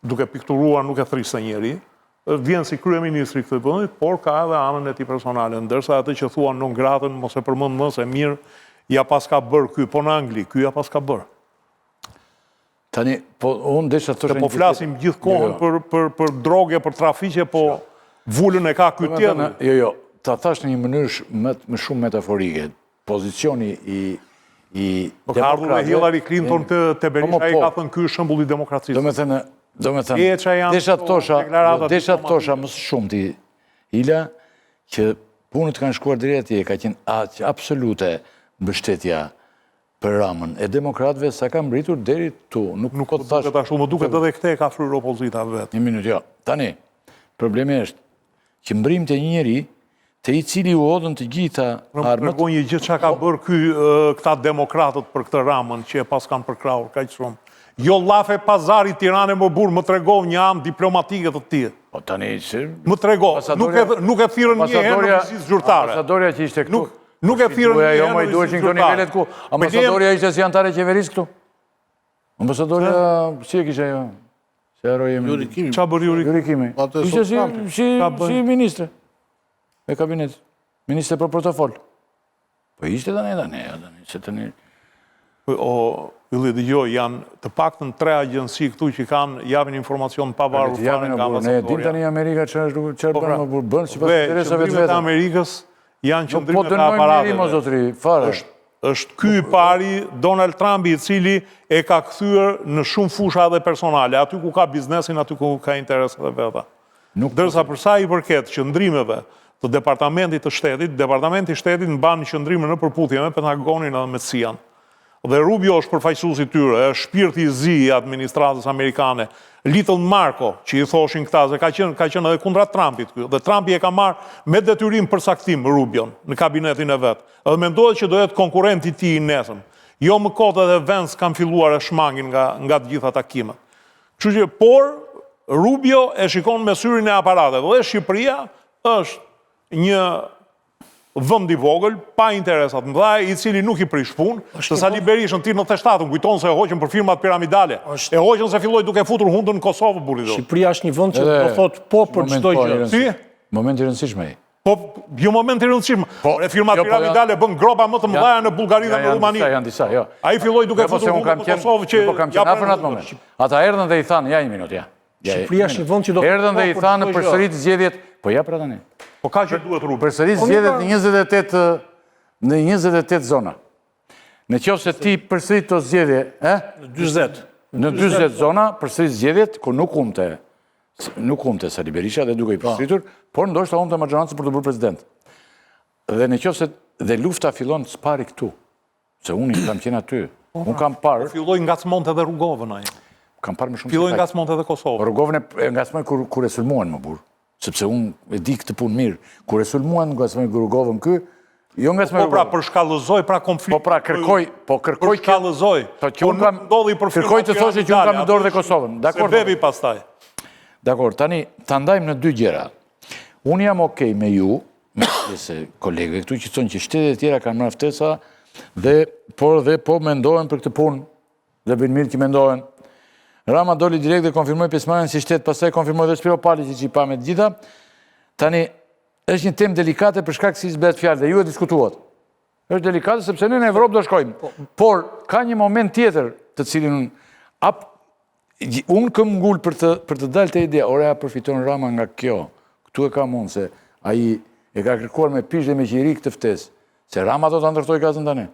duke pikturuar nuk e thriste njeri, vjen si kryeministri këtë vendit, por ka edhe anën e tij personale, ndërsa atë që thuan non gratën mos e përmend më se mirë ja pas ka bër ky, po në Angli, ky ja pas ka bër. Tani, po unë desha të Se po flasim gjithë kohën për droge, për trafiqe, po vullën e ka ky tjetër. Jo, ta thash në një mënyrë më shumë metaforike. Pozicioni i Po ka ardhur me Hillary Clinton të Berisha, ai ka thënë ky është shembulli i demokracisë. Do me thënë, desha të tosha më së shumë ti, Ila, që punët kanë shkuar drejt atje, ka qenë aq absolute mbështetja për Ramën e demokratëve sa ka mbritur deri tu. Nuk po të thash. Më duket edhe këte ka fryrë opozita vetë. Një minutë, jo. Tani, problemi është që mbrim të një njeri të i cili u odhën të gjitha armët. Përgoj një gjithë që ka bërë këta demokratët për këtë Ramën që e pas kanë përkrahur, ka që shumë. Jo lafe pazari Tirane më burë, më tregov një amë diplomatike të tje. Po tani, që... Më tregov, nuk e thirën një herë në vizit zyrtare. Ambasadoria që ishte këtu. Nuk e thirën një herë në vizit zyrtare. Ambasadoria ishte si antare qeverisë këtu. Ambasadoria, si e kishe jo? Se ero jemi... Qa bërë Juri Kimi. Ishte si ministre. E kabinet. Ministre për protokol. Po ishte tani, se tani... O, Ylli, dëgjoj, janë të paktën 3 agjensi këtu që kanë javin informacion pavarur fare nga ambasadoria. Ne dim tani Amerika çfarë bën më bën sipas interesave të Qëndrimet e Amerikës janë qëndrimet e Po aparateve. dënojmë zotri, fare. Është ky i pari Donald Trumpi i cili e ka kthyer në shumë fusha dhe personale, aty ku ka biznesin, aty ku ka interesat e veta. Ndërsa për sa i përket qëndrimeve të Departamentit të Shtetit, Departamenti i Shtetit mban qëndrime në përputhje me Pentagonin edhe me CIA-n. Dhe Rubio është përfaqësuesi i tyre, është shpirti i zi i administratës amerikane. Little Marco, që i thoshin këta, se ka qenë edhe kundra Trumpit ky. Dhe Trumpi e ka marrë me detyrim për saktim Rubion në kabinetin e vet. Edhe mendohet që do jetë konkurrent i tij i nesër. Jo më kot edhe Vance kanë filluar e shmangin nga të gjitha takimet. Kështu që, por Rubio e shikon me syrin e aparateve. Dhe Shqipëria është një vënd i vogël, pa interesat mëdha, i cili nuk i prish punë, se Sali Berishën tirë në 97, kujton se e hoqën për firmat piramidale, e hoqën se filloi duke futur hundën në Kosovë, buri do. Shqipëria është një vend që do thot po për çdo gjë. Si? Moment i rëndësishme. Po, jo moment i rëndësishme. E firmat piramidale bën gropa më të mëdha në Bullgari dhe në Rumani. Janë disa, jo. Ai filloi duke futur hundën në Kosovë që po kam qenë afër në atë moment. Ata erdhën dhe i thanë, ja një minutë, ja. Shqipëria është një vend që do erdhën dhe i thanë përsërit zgjedhjet, po ja pra tani. Po ka që duhet Rubi. Përsërit zgjedhjet në 28 zona. Në qoftë se ti përsërit të zgjedhje, në 40 zona, përsërit zgjedhjet, ku nuk humte Sali Berisha dhe duke i përsëritur, por ndoshta humte majorancën për të bërë president. Dhe në qoftë se dhe lufta fillon s'pari këtu, se unë kam qenë aty. Unë kam parë... Filloi ngacmonte edhe Rrugovën ai. Kam parë më shumë... Filloi ngacmonte edhe Kosovë. Rrugovën e ngacmoi kur e sulmuan më burr. Sepse unë e di këtë punë mirë. Kur e sulmuan ngacmoi Rrugovën ky, jo ngacmoi. Po pra përshkallëzoi pra konflikt. Po pra kërkoj përshkallëzoi. Po unë kam ndodhi për kërkoj të thoshë që unë kam në dorë dhe Kosovën. Dakor. Se bevi pastaj. Dakor, tani ta ndajmë në dy gjëra. Unë jam okay me ju, me se kolegëve këtu që thonë që shtetet e tjera kanë marrë ftesa dhe po mendohen për këtë punë dhe bëjnë mirë që mendohen. Rama doli direkt dhe konfirmoi pjesëmarrjen si shtet, pastaj konfirmoi dhe Spiro Pali që i pa me të gjitha. Tani është një temë delikate për shkak se bëhet fjalë dhe ju e diskutuat. Është delikate sepse ne në Evropë do shkojmë. Por ka një moment tjetër të cilin unë kam ngul për të dalë te ide, ora përfiton Rama nga kjo. Ktu e ka mund se ai e ka kërkuar me pish dhe me qiri këtë ftesë. Se Rama do ta ndërtojë gazën tani.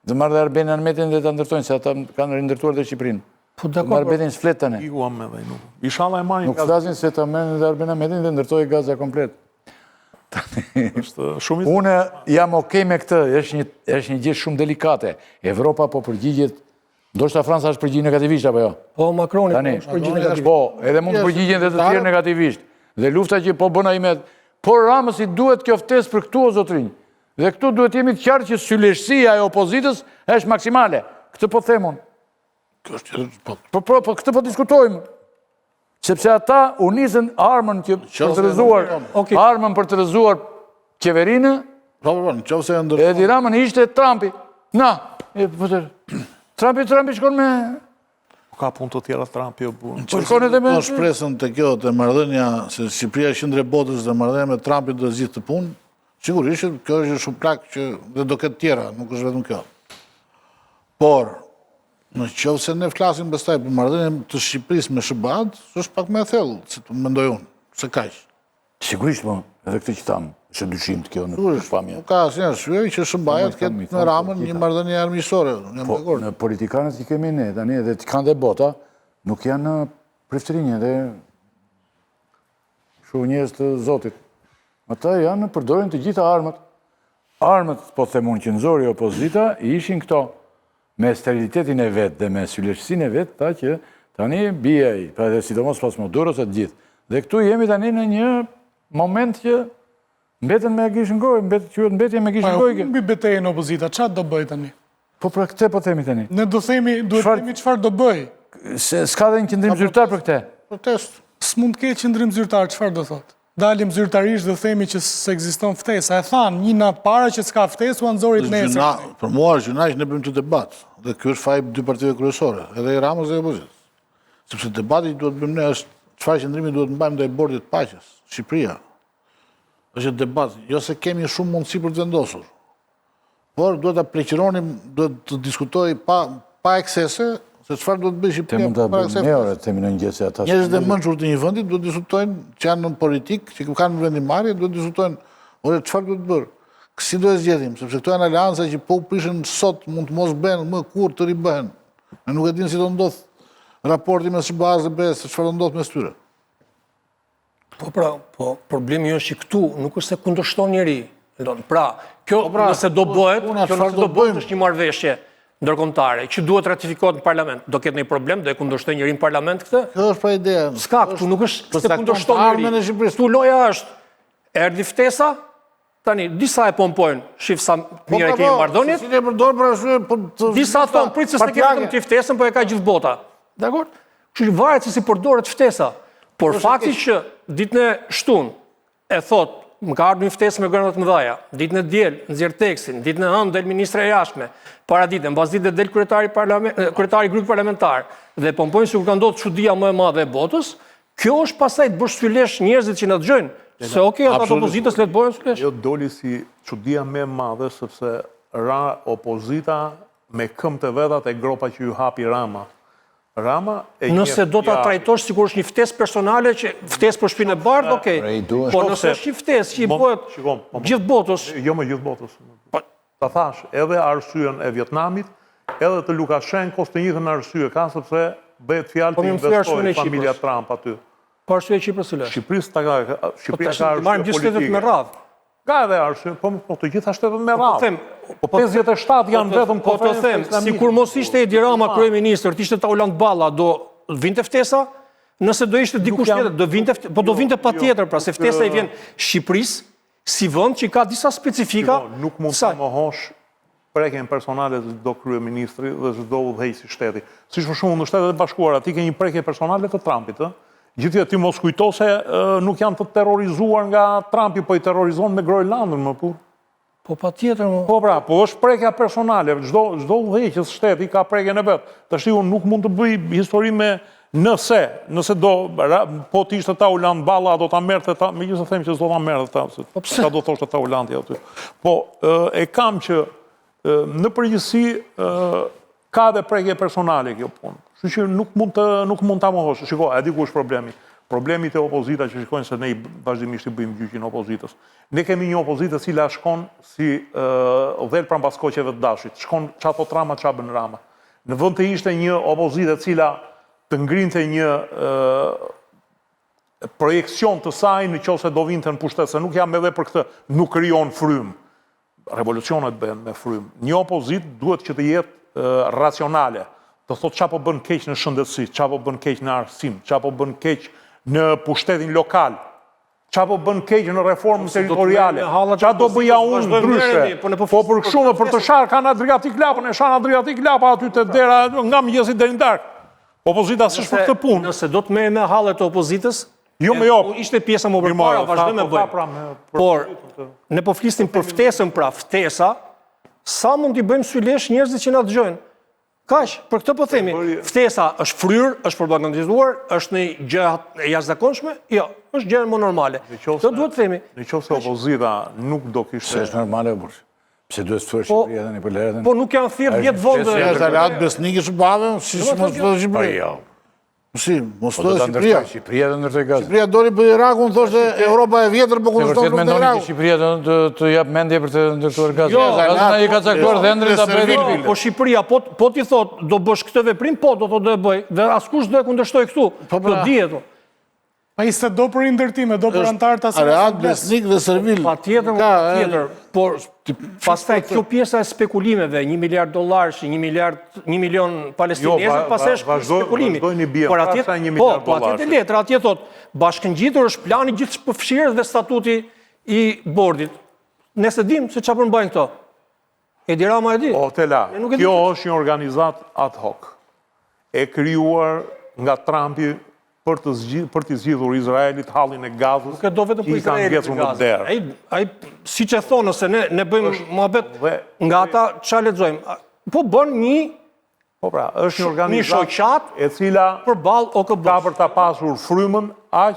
Do marrë dhe Arbeni Ahmetin dhe ta ndërtojnë, se ata kanë rindërtuar dhe Shqipërinë. Po dakor. Arbetin s'flet tani. Iguam edhe nuk. Inshallah e marrin. Nuk flasin se ta merrin dhe Arbeni Ahmetin dhe ndërtojë gaza komplet. Është shumë Unë jam okay me këtë, është një gjë shumë delikate. Evropa po përgjigjet, ndoshta Franca është përgjigj negativisht apo jo? Po Macroni është përgjigj negativisht. Po, edhe mund të përgjigjen edhe të tjerë negativisht. Dhe lufta që po bën ai me por Ramës i duhet kjo ftesë për këtu o zotrinj. Dhe këtu duhet jemi të qartë që syleshësia e opozitës është maksimale. Këtë po themun. Po këtë po diskutojmë. Sepse ata u nisën armën për të rëzuar qeverinë, Edi Ramën ishte Trumpi. Na, Trumpi shkon me... Ka punë të tjera Trumpi o burë. Po shkon edhe me... Në shpresën të kjo të marrëdhënia, se Shqipëria qendre botës dhe marrëdhënia me Trumpit do zgjidhë të punë, sigurisht, kjo është shumë plak që dhe do ketë tjera, nuk është vetëm kjo. Por, në qovë se ne flasim pastaj për marrëdhënien të Shqipërisë me SBA-t, është pak më e thellë, si të mendoj unë, se kaq. Sigurisht, mo, edhe këtë që thamë, që dyshim të kjo në pamje. Ka asnjë arsye që SBA të ketë në Ramën një marrëdhënie armiqësore. Në politikanët që kemi ne, tani edhe të kanë dhe bota, nuk janë në priftërinje dhe shu njerëz të Zotit. Ata janë në përdorin të gjitha armët. Armët, po të themun që nëzori opozita, ishin këto me sterilitetin e vetë dhe me syleqësin e vetë, ta që tani bia i, pra dhe sidomos pas Maduros e të gjithë. Dhe këtu jemi tani në një moment që mbetën me gishën gojë, mbetje me gishën gojë. Mbi betejën e opozita, çfarë do bëj tani? Po për këtë po themi tani. Ne duhet themi çfarë do bëj. S'ka dhe një qëndrim zyrtar për këtë. Protest. S'mund të ketë qëndrim zyrtar, çfarë do thotë? Dalim zyrtarisht dhe themi që s'ekziston ftesa. E thanë, një natë para që s'ka ftesë, u anëzorit nesër. Për mua është gjuna që ne bëjmë të debat. Dhe kjo është faji dy partive kryesore, edhe i Ramës dhe i opozitës. Sepse debati që duhet bëjmë ne është çfarë qëndrimi duhet mbajmë ndaj bordit të paqes, Shqipëria. Është debat, jo se kemi shumë mundësi për të vendosur. Por duhet ta pleqironim, duhet të diskutoj pa eksese, se çfarë duhet bëjë Shqipëria para ekseseve. Ne ora themi në ngjese ata. Njerëzit e mençur të një vendi duhet diskutojnë që janë në politikë, që kanë në vendimarrje, duhet diskutojnë, ore çfarë duhet bërë. Si do e zgjedhim, sepse këto janë aleanca që po u prishin sot mund të mos bëhen më kurrë të ribëhen. Ne nuk e dinë si do ndodh raporti mes SBA-s dhe BE-s, çfarë do ndodh mes tyre. Po problemi është që këtu nuk është se kundërshton njeri. Pra, kjo nëse do bëhet, është një marrëveshje ndërkombëtare që duhet ratifikohet në parlament. Do ketë një problem, do e kundërshtoj njëri në parlament këtë? Kjo është pra ideja. S'ka, këtu nuk është se kundërshton njëri. Këtu loja është, erdhi ftesa, tani, disa e pompojnë, shif sa mire kemi marrëdhëniet. Si ne përdor për arsye disa thonë pritë se s'e kemi vetëm ftesën, po e ka gjithë bota. Dakor? Kështu që varet se si përdoret ftesa. Por fakti që ditën e shtunë e thot, më ka ardhur një ftesë me gërmat mëdhaja, ditën e diel nxjerr tekstin, ditën e hënë del ministra e jashtme, para ditën, mbas ditën del kryetari i grupit parlamentar dhe pompojnë sikur ka ndodhur çudia më e madhe e botës, kjo është pastaj të bësh sylesh njerëzit që na dëgjojnë. Se ata të opozitës le të bëhen sylesh. Jo doli si çudia më e madhe sepse ra opozita me këmbë të veta te gropa që ju hapi Rama. Nëse do ta trajtosh sikur është një ftesë personale që ftesë për shtëpinë e bardhë, okay. Po nëse është një ftesë që i bëhet gjithë botës. Jo më gjithë botës. Ta thash, edhe arsyen e Vietnamit, edhe të Lukashenkos të njëjtën arsye ka sepse bëhet fjalë të investojë familja Trump aty. Po arsye e Kiprit së lesh. Shqipëria ka arsye marrim gjithë shtetet me radhë. Ka edhe arsye, po të gjitha shtetet me radhë. Po 57 janë vetëm konferencë islamike. Sikur mos ishte Edi Rama kryeministër, të ishte Taulant Balla, do vinte ftesa? Nëse do ishte dikush tjetër, do vinte patjetër, pra se ftesa i vjen Shqipërisë si vend që ka disa specifika. Nuk mund të mohosh prekjen personale të çdo kryeministri dhe çdo udhëheqësi shteti. Siç për shembull në Shtetet e Bashkuara, ti ke një prekje personale të Trumpit, ë? Gjithë ti mos kujto se nuk janë të terrorizuar nga Trumpi, po i terrorizon me Groenlandën më pur. Po patjetër më. Po pra, po është prekja personale, çdo udhëheqës shteti ka prekjen e vet. Tash unë nuk mund të bëj histori me nëse do po të ishte Taulant Balla do ta merrte ta, megjithëse them që s'do ta merrte ta, se çka do thoshte Taulanti aty. Po e kam që në përgjithësi ka dhe prekje personale kjo punë. Kështu që nuk mund ta mohosh. Shiko, e di ku është problemi. Problemi te opozita që shikojnë se ne vazhdimisht i bëjmë gjyqin opozitës. Ne kemi një opozitë e cila shkon si dhel pranë paskoqeve të dashit. Shkon ç'a thot Rama, ç'a bën Rama. Në vend të ishte një opozitë e cila të ngrinte një projekcion të saj nëse do vinte në pushtet, se nuk jam edhe për këtë, nuk krijon frym. Revolucionet bëhen me frym. Një opozitë duhet që të jetë racionale. Do thot ç'a po bën keq në shëndetësi, ç'a po bën keq në arsim, ç'a po bën keq në pushtetin lokal, ç'a po bën keq në reformën territoriale, ç'a do bëja unë ndryshe. Po për kështu për të sharë kanë Adriatik Lapën, e shan Adriatik Lapa aty te dera nga mëngjesi deri në darkë. Opozita s'është për këtë punë. Nëse do të merrem me hallet e opozitës, ishte pjesa më përpara, vazhdojmë me bëjmë. Por ne po flisnim për ftesën, pra ftesa, sa mund t'i bëjmë sylesh njerëzit që na dëgjojnë? Kaq, për këtë po themi, ftesa është fryrë, është propagandizuar, është një gjë e jashtëzakonshme? Jo, është gjë më normale. Këtë duhet themi. Nëse opozita nuk do kishte. Se është normale burrë. Pse duhet të thuash Shqipëria tani për lehtë? Po nuk janë thirr 10 vende. Se është aleat besnik i SBA-ve, si mos do Shqipëri. Si, mos Po do thotë ta Shqipëria. ndërtoj Shqipëria do ndërtoj gazet. Shqipëria doli për Irakun, thoshte Europa e vjetër, po Se kundërshton vërtet rrugën e mendoni që Irakut. Shqipëria të jap mendje për të ndërtuar gazet. Jo, Gazet ai ka caktuar dhe ndri ta bëjë Jo, pilë. po Shqipëria, po ti thot, do bësh këtë veprim, po do të do e bëj, dhe askush do e kundërshtoj këtu. Do dihet. Pa i se do për indërtime, do për antartë asë. Areat, Besnik dhe Servil. Pa tjetër, por pastaj kjo pjesa e spekulimeve, $1 miliard, 1 milion palestinezë, pastaj është spekulimi. vazhdojnë i bie, Por pra atje, sa $1 po, miliard. po atje të letër, atje thot, bashkëngjitur është plani gjithë përfshirës dhe statuti i bordit. Nëse dim se çfarë përmbajnë këto. Edi Rama e di. O, Tela, nuk e di. kjo është një organizat ad hoc. E krijuar nga Trumpi për të zgjidhur Izraelit hallin e Gazës. Nuk e do vetëm që i kanë ngecur në derë. Ai siç e thonë, ose ne bëjmë muhabet nga ata çfarë lexojmë. Po bën një Po pra, është një organizat shoqat e cila përballë OKB. ka për ta pasur frymën aq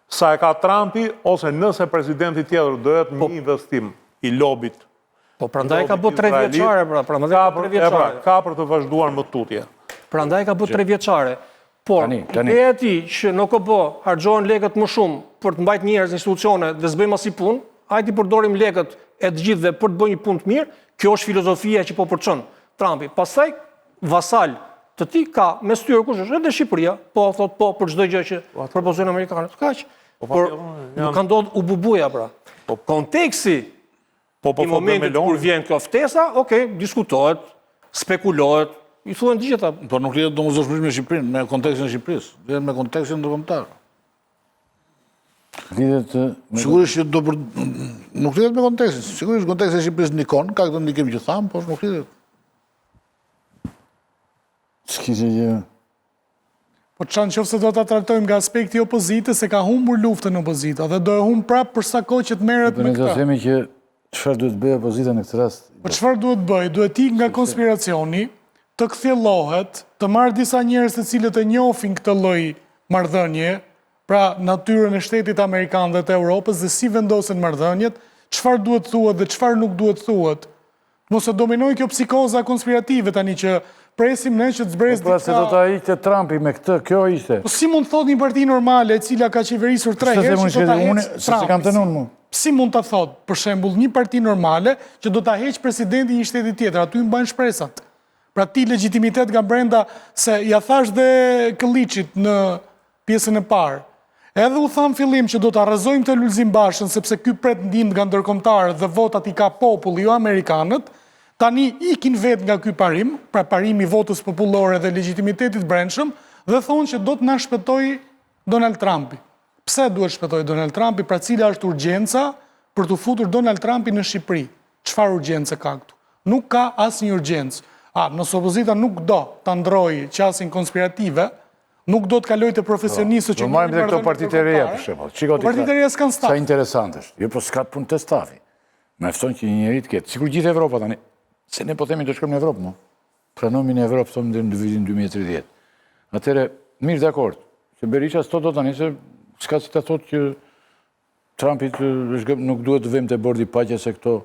sa e ka Trumpi, ose nëse presidenti tjetër do jetë një investim i lobit. Po prandaj ka bë 3 vjeçare, pra, prandaj ka bë 3 vjeçare. Ka për të vazhduar më tutje. Prandaj ka bë 3 vjeçare. Por, Tani. ideja e tij që në OKB harxhohen lekët më shumë për të mbajtur njerëz në institucione dhe s'bëjmë asnjë punë, hajde të përdorim lekët e të gjithëve për të bërë një punë të mirë, kjo është filozofia që po përçon Trumpi. Pastaj vasal të tij ka mes tyre kush është? Edhe Shqipëria, po thot po për çdo gjë që propozojnë amerikanët. Kaq. Por nuk ka ndodhur u bubuja pra. Konteksti Po i momentit kur vjen kjo ftesa, okay, diskutohet, spekulohet, i thuhen të gjitha. Po nuk lidhet domosdoshmërisht me Shqipërinë, me kontekstin e Shqipërisë, lidhet me kontekstin ndërkombëtar. Sigurisht që nuk lidhet me kontekstin. Sigurisht konteksti i Shqipërisë ndikon, ka këtë ndikim që tham, por nuk lidhet. S'kishte gjë. Po çan nëse do ta trajtojmë nga aspekti i opozitës, se ka humbur luftën opozita dhe do e humb prapë për sa kohë që të merret me Ne do këtë. themi që çfarë duhet bëjë opozita në këtë rast. Po çfarë duhet bëj? Duhet ik nga konspiracioni, të kthjellohet, të marrë disa njerëz të cilët e njohin këtë lloj marrëdhënie, pra natyrën e shtetit amerikan dhe të Europës dhe si vendosen marrëdhëniet, çfarë duhet thuhet dhe çfarë nuk duhet thuhet. Mos e dominoj kjo psikoza konspirative tani që presim ne që të zbresë Pra se do ta hiqte Trumpi me këtë, kjo ishte. Po si mund thot një parti normale e cila ka qeverisur 3 herë që do ta heqë se kam të nënë mu. Si mund ta thot, për shembull, një parti normale që do ta heqë presidenti një shteti tjetër, aty i mbajnë shpresat. Pra ti legitimitet nga brenda se ja thash dhe Këlliçit në pjesën e parë. Edhe u tham fillim që do ta arrëzojmë të Lulzim Bashën sepse ky pret ndihmë nga ndërkombëtarët dhe votat i ka populli, jo amerikanët. Tani ikin vet nga ky parim, pra parimi i votës popullore dhe legitimitetit brendshëm, dhe thonë që do të na shpëtoj Donald Trumpi. Pse duhet shpëtoj Donald Trumpi? Pra cila është urgjenca për të futur Donald Trumpi në Shqipëri? Çfarë urgjence ka këtu? Nuk ka asnjë urgjencë. Nëse opozita nuk do ta ndrojë qasin konspirative, nuk do të kaloj të profesionistët që Do marrim edhe këto partitë e reja për shembull. Çiko ti. Partitë e reja s'kan staf. Sa interesant është. Jo, po s'ka punë të stafi. Mjafton që një njeri të ketë, sikur gjithë Evropa tani. Se ne po themi të shkojmë në Evropë, mo. Pranohemi në Evropë, thonë deri në vitin 2030. Atëre, mirë dakord. Që Berisha s'to do tani se s'ka si ta thotë që Trumpi nuk duhet të vëmë te bordi paqe se këto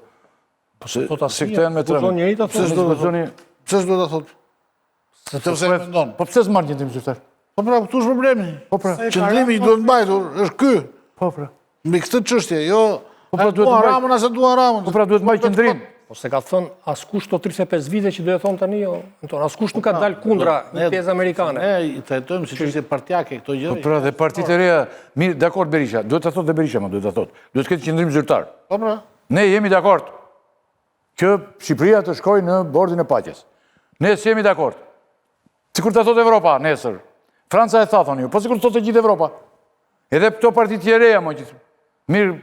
se këto janë me Trump. Pse s'do ta thotë? Sepse mendon. Po pse s'marr një tim zyrtar? Po pra, këtu është problemi. Po pra. Qëndrimi i duhet mbajtur është ky. Po pra. Mbi këtë çështje, jo pra, duhet duan mbaj- Ramën ase duan Ramën. Po pra duhet mbaj qendrim. Po se ka thënë askush to 35 vite që do e thonë tani jo, askush nuk ka dalë kundra një pjesë amerikane. Ne i trajtojmë si çështje partijake këto gjëra. Po pra dhe partitë e reja, mirë, dakord Berisha, duhet ta thotë dhe Berisha, duhet ta thotë. Duhet të ketë qendrim zyrtar. Po pra. Ne jemi dakord që Shqipëria të shkojë në bordin e paqes. Ne jemi dakord. Sikur ta thotë Evropa nesër. Franca e tha thonë ju, po sikur të thotë gjithë Evropa. Edhe këto partitë e reja më që mirë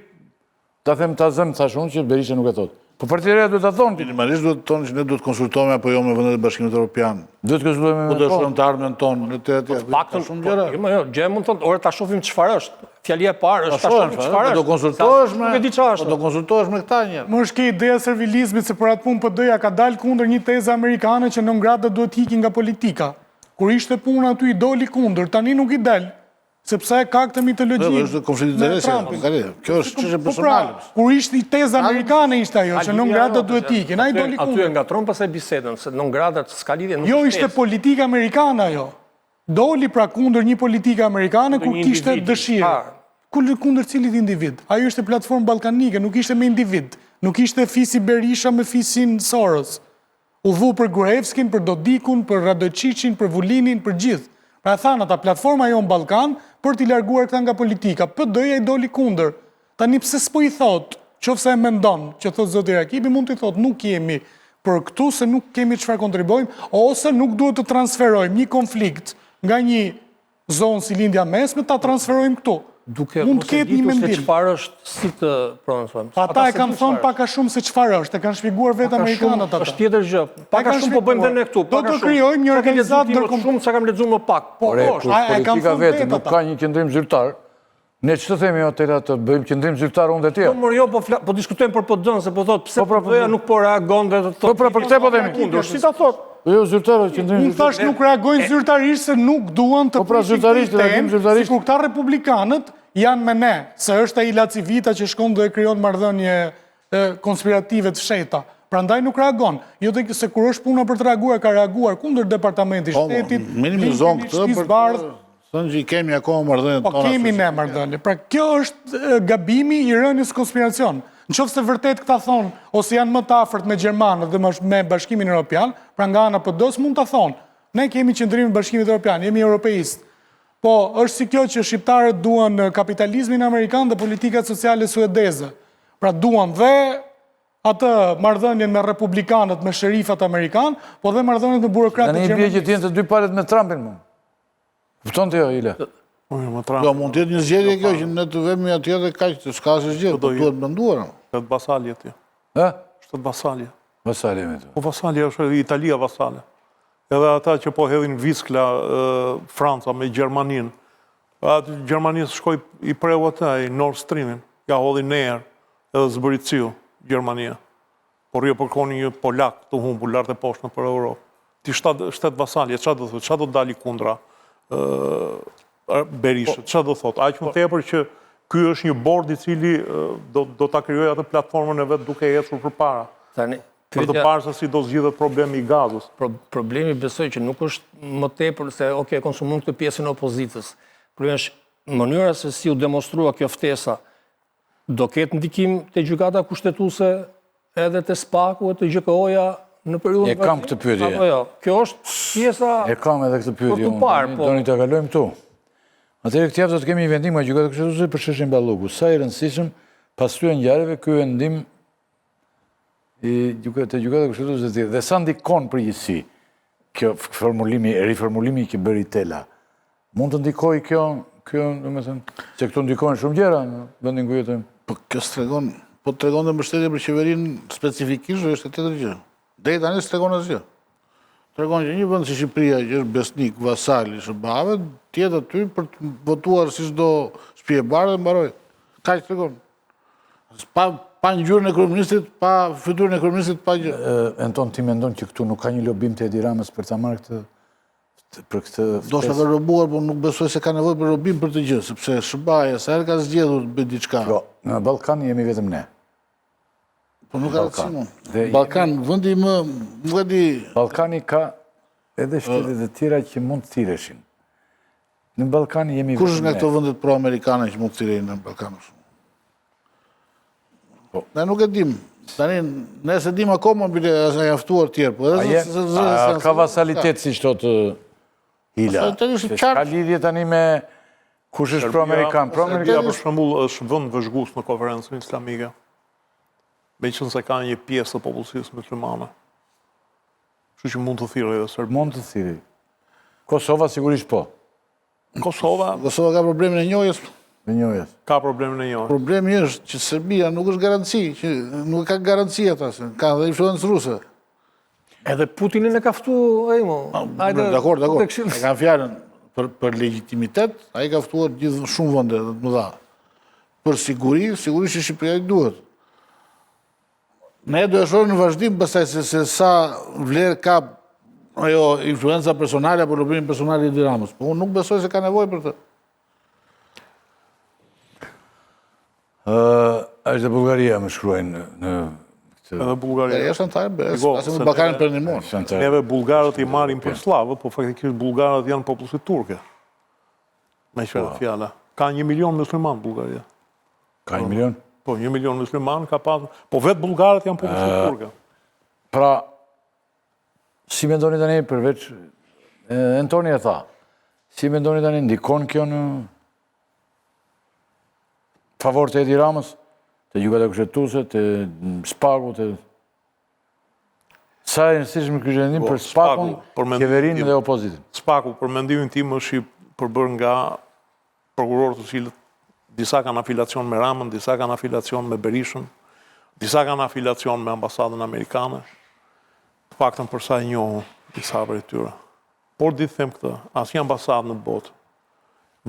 ta them ta zëm thash unë që Berisha nuk e thotë. Po partitë e reja duhet ta thonë. Minimalisht duhet të thonë që ne duhet të konsultohemi apo jo me vendet e Bashkimit Evropian. Duhet të konsultohemi Ku me do shkojmë të ardhmen tonë në të atje. Paktën shumë gjëra. Jo, gjë mund të thonë, ore ta shohim çfarë është. Fjalia e parë është ta shohim çfarë është. Do konsultohesh me. Nuk e di çfarë është. Do konsultohesh me këta njerëz. Më është ke ideja servilizmit se për atë punë PD-ja ka dalë kundër një tezë amerikane që non grata duhet hiqi nga politika. Kur ishte puna aty i doli kundër, tani nuk i del. Sepse ka këtë mitologji. Është konflikt interesi. Kjo është çështje Po pra, personale. kur ishte teza amerikane ishte ajo që non grata duhet hiqin, ai doli Aty e kundër. ngatron pastaj bisedën, se non grata s'ka lidhje, nuk Jo është ishte tezë. politika amerikane ajo. doli pra kundër një politike amerikane kur një kishte individi. dëshirë. Kundër cilit individ? Ajo ishte platformë ballkanike, nuk ishte me individ. Nuk ishte fisi Berisha me fisin Soros. U dhu për Gruevskin, për Dodikun, për Radojčićin, për Vulinin, për gjithë. Pra e thanë ata platforma jo në Ballkan për t'i larguar këta nga politika. PD-ja i doli kundër. Tani pse s'po i thot, qofse e mendon, që thot zoti Rakipi, mund t'i thot nuk jemi për këtu se nuk kemi çfarë kontribojmë, ose nuk duhet të transferojmë një konflikt nga një zonë si lindja mesme, ta transferojmë këtu. Mund të ketë një mendim. Se çfarë është, si të prononcojmë. Ata e kanë thonë pak a shumë se çfarë është, e kanë shpjeguar vetë amerikanët ata. Është tjetër gjë. Pak a shumë po bëjmë dhe ne këtu. Do të krijojmë një organizatë ndërkombëtare. Shumë sa kam lexuar më pak. Po, Politika vetë nuk ka një qëndrim zyrtar. Ne ç'të themi atëra të bëjmë qëndrim zyrtar unë dhe ti? Po jo, po diskutojmë për PD-n, se po thotë pse PD-ja nuk po reagon dhe thotë. Po pra për këtë po themi. Si ta thotë? Jo zyrtarë qëndrim. Unë thash nuk reagojnë zyrtarisht se nuk duan të pra zyrtarisht, si kur këta republikanët janë me ne, se është ai Lacivita që shkon dhe krijon marrëdhënie konspirative të fshehta. Prandaj nuk reagon. Jo se kur është puna për të reaguar, ka reaguar kundër departamentit shtetit. Minimizon këtë për thënë që i kemi akoma marrëdhëniet tona. Po kemi ne marrëdhënie. Pra kjo është gabimi i rënies konspiracion. Nëse vërtet këta thonë ose janë më të afërt me gjermanët dhe me Bashkimin Evropian, pra nga ana PD-s mund ta thonë. Ne kemi qendrimin e Bashkimit Evropian, jemi europeistë. Po, është si kjo që shqiptarët duan kapitalizmin amerikan dhe politikat sociale suedeze. Pra duan dhe atë marrëdhënien me republikanët, me sherifat amerikan, po dhe marrëdhënien me burokratët gjermanisë. Tani bie që të jenë të dy palët me Trumpin, më. Kupton ti jo, Ile? Jo, mund të jetë një zgjedhje kjo që ne të vemi atje dhe kaq të s'ka asgjë gjë, duhet menduar. Shtet vasalje ti. Ë? Shtet vasalje. Vasalje me to. Po vasalje është Italia vasale. Edhe ata që po hedhin viskla Franca me Gjermaninë. Atë Gjermanisë shkoi i preu atë, i Nord Streamin, ja hodhi në erë edhe zbëriciu Gjermania. Por jo përkoni një Polak të humbur lart e poshtë për Europë. Ti shtet vasalje, çfarë do thotë? Çfarë do dali kundra Berishët? Çfarë do thotë? Aq më tepër që ky është një bord i cili do ta krijojë atë platformën e vet duke ecur përpara. Tani për të parë se si do zgjidhet problemi i gazës. Problemi besoj që nuk është më tepër se konsumon këtë pjesën e opozitës. Problemi është mënyra se si u demonstrua kjo ftesa. Do ketë ndikim te gjykata kushtetuese edhe te SPAK-u e te GKO-ja në periudhën e kam këtë pyetje. Apo jo, kjo është pjesa e kam edhe këtë pyetje. Doni ta kalojmë këtu. Atëherë këtë javë do të kemi një vendim nga gjykata kushtetuese për çështjen Balloku. Sa i rëndësishëm pas këtyre ngjarjeve ky vendim i gjykata kushtetuese dhe sa ndikon përgjithësi kjo riformulimi që bëri Tela. Mund të ndikojë kjo, domethënë, se këtu ndikojnë shumë gjëra në vendin ku jetojmë. Po kjo s'tregon, po tregon dhe mbështetje për qeverinë specifikisht është tjetër gjë. Deri tani s'tregon asgjë. Tregon që një vend si Shqipëria që është besnik vasal i SBA-ve, tjetë aty për të votuar si çdo shtëpi e bardhë dhe mbaroi. Kaq tregon. Pa ngjyrën e kryeministrit, pa fytyrën e kryeministrit, pa gjë. Anton, ti mendon që këtu nuk ka një lobim të Edi Ramës për ta marrë këtë për këtë do të robuar, por nuk besoj se ka nevojë për robim për të gjë, sepse SBA-ja sa herë ka zgjedhur të bëjë diçka. Jo, në Ballkan jemi vetëm ne. Po nuk ka rëndësi. Ballkan, vendi më nuk e di. Ballkani ka edhe shtetet e tjera që mund të thirreshin. Në Ballkan jemi vetëm ne. Kush nga këto vendet pro-amerikane që mund të thirrejnë në Ballkan? Po, ne nuk e dim. Tani, ne se dim akoma bile asaj jaftuar tjerë, po edhe ka vasalitet si thotë Hila. Ka lidhje tani me kush është pro-amerikan. Serbia për shembull është vend vëzhgues në konferencën islamike. Meqense ka një pjesë të popullsisë muslimane. Kështu që mund të thirrë edhe Serbia. Mund të thirrë. Kosova sigurisht po. Kosova ka problemin e njohjes. Ka problemin e njohjes. Problemi është që Serbia nuk është garanci, që nuk ka garanci ata, ka dhe influencë ruse. Edhe Putinin e ka ftu, Dakor, e kanë fjalën për legitimitet, a i ka ftuar gjithë shumë vende të mëdha. Për sigurisht që Shqipëria i duhet. Ne do e shohim në vazhdim pastaj se sa vlerë ka ajo influenca personale apo lobimin personal i Edi Ramës. Po unë nuk besoj se ka nevojë për të. Është dhe Bullgaria më shkruajnë në Edhe Bullgaria. Ja është antarë, Ego, asë se më Ballkanin Perëndimor. Neve bulgarët i marrin për slavë, po faktikisht bulgarët janë popullit turke. Me qëra fjala. Ka 1 milion musliman Bullgaria. Ka 1 milion? Po, 1 milion musliman ka pas, po vetë bulgarët janë popullit turke. Pra, si mendoni tani përveç, Antoni e tha, si mendoni tani ndikon kjo në favor të Edi Ramës, të gjykata kushtetuese, të SPAK-u, të... Sa e rëndësishme ky zhvendim për SPAK-un, qeverinë dhe opozitin? SPAK-u, për mendimin tim, është i përbërë nga prokurorët të cilët disa kanë afilacion me Ramën, disa kanë afilacion me Berishën, disa kanë afilacion me ambasadën amerikane, të paktën përsa e njohu disa për e tyre. Por ditë them këtë, asnjë ambasadë në botë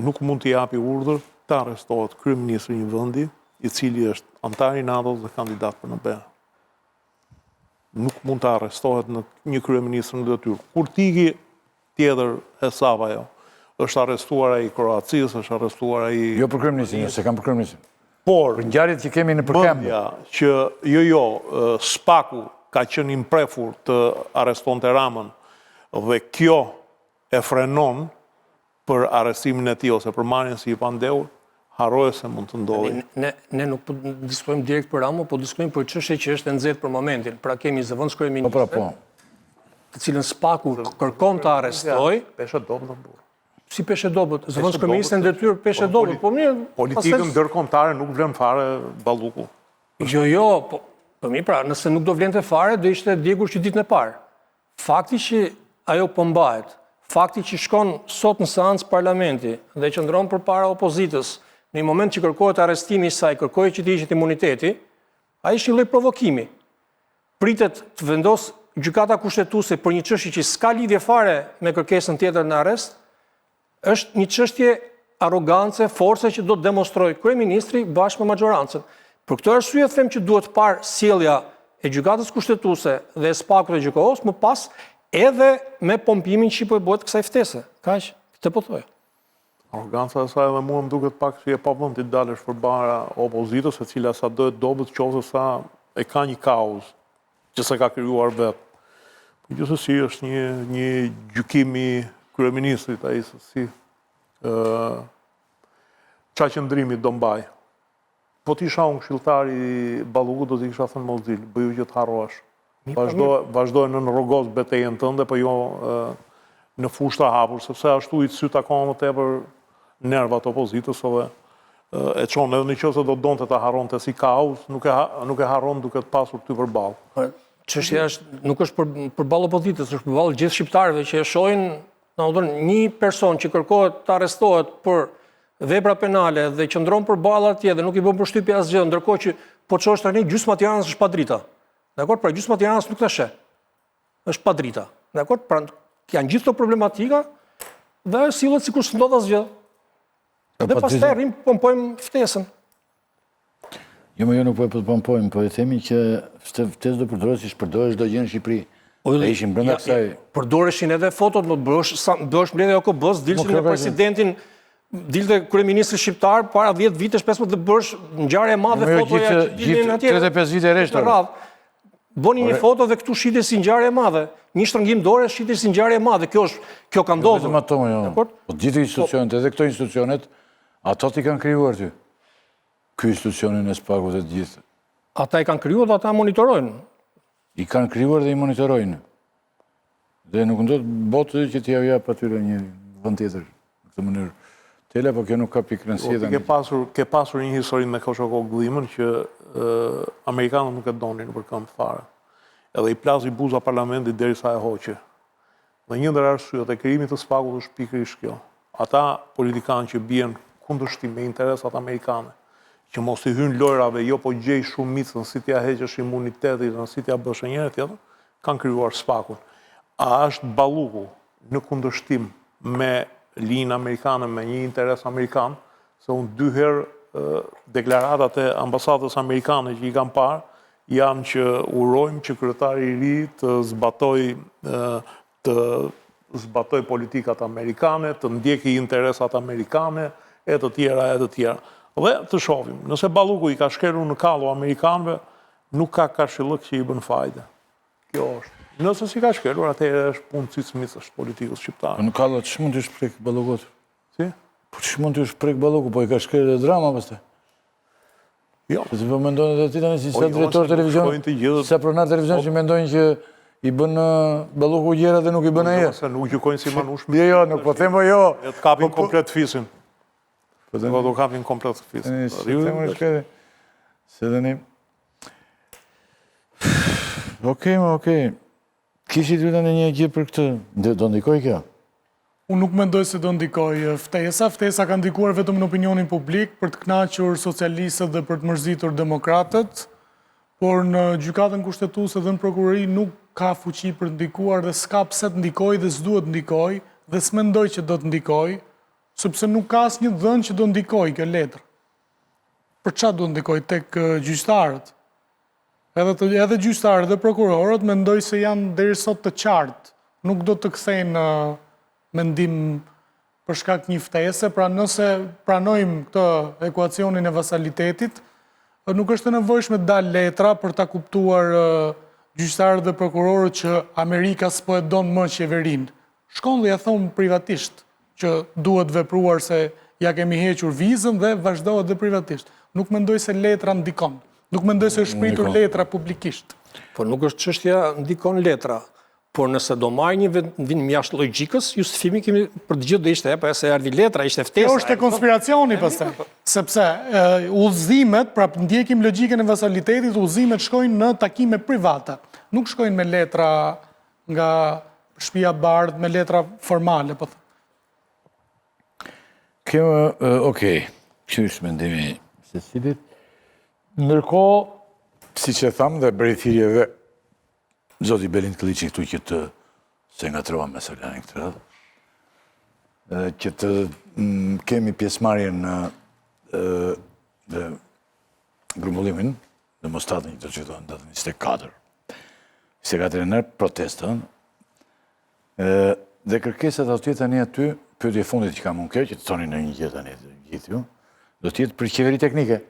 nuk mund t'i japi urdhër të arrestohet kryeministri i një vendi, i cili është antar i NATO-s dhe kandidat për Nobel. Nuk mund të arrestohet në një kryeministër në detyrë. Kurtigi tjetër e Savajo është arrestuar ai i Kroacisë, është arrestuar ai... Jo për kryeministrin, se kam për kryeministrin. Por, Për ngjarjet që kemi në përkëmbë. mendja që SPAK-u ka qenë imprefur të arrestonte Ramën dhe kjo e frenon për arrestimin e tij ose për marrjen si i pandehur, harroje se mund të ndodhi. Ne nuk po diskutojmë direkt për Ramën, po diskutojmë për çështje që është e nxehtë për momentin. Pra kemi zëvendës kryeministër, të cilën SPAK-u kërkon të arrestoj. Peshe dobët në burr. Si peshe dobët? Zëvendës kryeministër në detyrë peshe dobët. Po mirë, politikën ndërkombëtare nuk vlen fare balluku. Jo, po mirë, pra, nëse nuk do vlente fare, do ishte djegur që ditën e parë. Fakti që ajo po mbahet, fakti që shkon sot në seancë parlamenti dhe qëndron përpara opozitës, në një moment që kërkohet arrestimi i saj, kërkohet që t'i hiqet imuniteti, ai është një lloj provokimi. Pritet të vendos gjykata kushtetuese për një çështje që s'ka lidhje fare me kërkesën tjetër në arrest, është një çështje arrogance, force që do të demonstrojë kryeministri bashkë me majorancën. Për këtë arsye them që duhet parë sjellja e gjykatës kushtetuese dhe e SPAK-ut dhe GJKO-s, më pas edhe me pompimin që po e bëhet kësaj ftese. Kaq, këtë po thoya. Arroganca e saj edhe mua më duket pak si e pavënd të dalësh përpara opozitës, e cila sa do të dobët qoftë sa e ka një kauz që se ka krijuar vetë. Po gjithsesi është një gjykim i kryeministrit ai se si çfarë qëndrimi do mbaj. Po ti isha unë këshilltari Ballukut, do t'i kisha thënë mos dil, bëju që të harrohesh. Vazhdoj në rrogos betejën tënde, po jo në fushë të hapur, sepse ashtu i syt akoma më tepër nervat opozitës edhe e çon edhe nëse do donte ta harronte si kauz, nuk e harron duke të pasur ty përballë. Çështja nuk është përballë opozitës, është përballë gjithë shqiptarëve që e shohin, domethënë një person që kërkohet të arrestohet për vepra penale dhe qëndron përballë atje dhe nuk i bën përshtypje asgjë, ndërkohë që po çosh tani gjysma e Tiranës është pa drita. Dakor, pra gjysma e Tiranës nuk ta sheh. Është pa drita. Dakor, pra janë gjithë këto problematika dhe sillet sikur s'ndodh asgjë. Dhe pastaj rrim pompojmë ftesën. Jo, nuk po e pompojmë, po e themi që ftesë do përdoret si shpërdoret çdo gjë në Shqipëri. E ishin brenda kësaj. Përdoreshin edhe fotot, më bësh mbledhja OKB-s, dilshin me presidentin, dilte kryeministri shqiptar para 10 vitesh 15 dhe bësh ngjarje e madhe fotoja që dilnin atje. 35 vite rreshtë. Boni një foto dhe këtu shitet si ngjarje e madhe. Një shtrëngim dorë shitet si ngjarje e madhe. Kjo ka ndodhur. Vetëm ato, jo. Po gjithë institucionet, edhe këto institucionet, ato ti kanë krijuar ty. Ky institucionin e SPAK-ut dhe të gjithë. Ata i kanë krijuar dhe ata monitorojnë. I kanë krijuar dhe i monitorojnë. Dhe nuk ndodh botë që t'i jap atyre një vend tjetër në këtë mënyrë. Tela, po kjo nuk ka pikërëndësi edhe. Ke pasur një histori me Koshoko Gullimën që amerikanët nuk e donin për këmbë fare. Edhe i plasi buza parlamentit derisa e hoqe. Dhe një ndër arsyet e krijimit të SPAK-ut është pikërisht kjo. Ata politikanë që bien kundërshtim me interesat amerikane, që mos i hynë lojrave, jo po gjej shumicën si t'ja heqësh imunitetit, si t'ja bësh njëri tjetër, kanë krijuar SPAK-un. A është Balluku në kundërshtim me linjën amerikane, me një interes amerikan, se unë 2 herë deklaratat e ambasadës amerikane që i kam parë, janë që urojmë që kryetari i ri të zbatoj politikat amerikane, të ndjeki interesat amerikane, e të tjera. Dhe të shohim, nëse Balluku i ka shkelur në kallo amerikanëve, nuk ka kashillëk që i bën fajde. Kjo është. Nëse si ka shkelur, atëherë është punë cicëmisë është politikës shqiptare. Nuk ka lo, që mund të shprek balokot? Si? Po që mund të shprek balokot, po i ka shkelur dhe drama pastaj. Jo. Se po mendojnë edhe ti tani si sa drejtor televizion, sa pronar televizion që mendojnë që i bën balloku gjëra dhe nuk i bën ajo. Se nuk gjykojnë si manush. Jo, nuk po them jo. E të kapin komplet fisin. Po do kapin komplet fisin. Se dhe një... Okej. Kishit vetë në një gjë për këtë, do ndikoj kjo? Unë nuk mendoj se do ndikoj ftesa. Ftesa ka ndikuar vetëm në opinionin publik për të kënaqur socialistët dhe për të mërzitur demokratët, por në gjykatën kushtetuese dhe në prokurori nuk ka fuqi për të ndikuar dhe s'ka pse të ndikoj dhe s'duhet ndikoj dhe s'mendoj që do të ndikoj, sepse nuk ka asnjë dhënë që do ndikoj kjo letër. Për çfarë do ndikoj tek gjyqtarët? Edhe gjyqtarët dhe prokurorët mendoj se janë deri sot të qartë, nuk do të kthejnë mendim për shkak një ftese, pra nëse pranojmë këtë ekuacionin e vasalitetit, nuk është e nevojshme të dalë letra për ta kuptuar gjyqtarët dhe prokurorët që Amerika s'po e don më qeverinë. Shkon dhe ja thon privatisht që duhet vepruar se ja kemi hequr vizën dhe vazhdohet dhe privatisht. Nuk mendoj se letra ndikon. Nuk mendoj se është shpritur letra publikisht. Po nuk është çështja ndikon letra. Por nëse do marrë një vend mjashtë logjikës, justifimi kemi për të gjithë do ishte, pa se ardhi letra, ishte ftesa. Kjo është e konspiracioni pastaj. Sepse udhëzimet, pra ndjekim logjikën e vasalitetit, udhëzimet shkojnë në takime private. Nuk shkojnë me letra nga shtëpia bardh, me letra formale, po them. Kjo, okej, që është mendimi se cilit. Ndërkohë, si që thamë dhe bëri thirrjeve Zoti Belind Kılliçi këtu që të se nga trova me Solani këtë radhë, që të kemi pjesëmarrje në grumbullimin në Mostat një të qëtohen datën 24. 24 janar protestën, dhe kërkesat aty tani aty, pyetje fundit që kam unë kjo, që të thoni në një gjë tani gjithë ju, do t'jetë për qeveri teknike.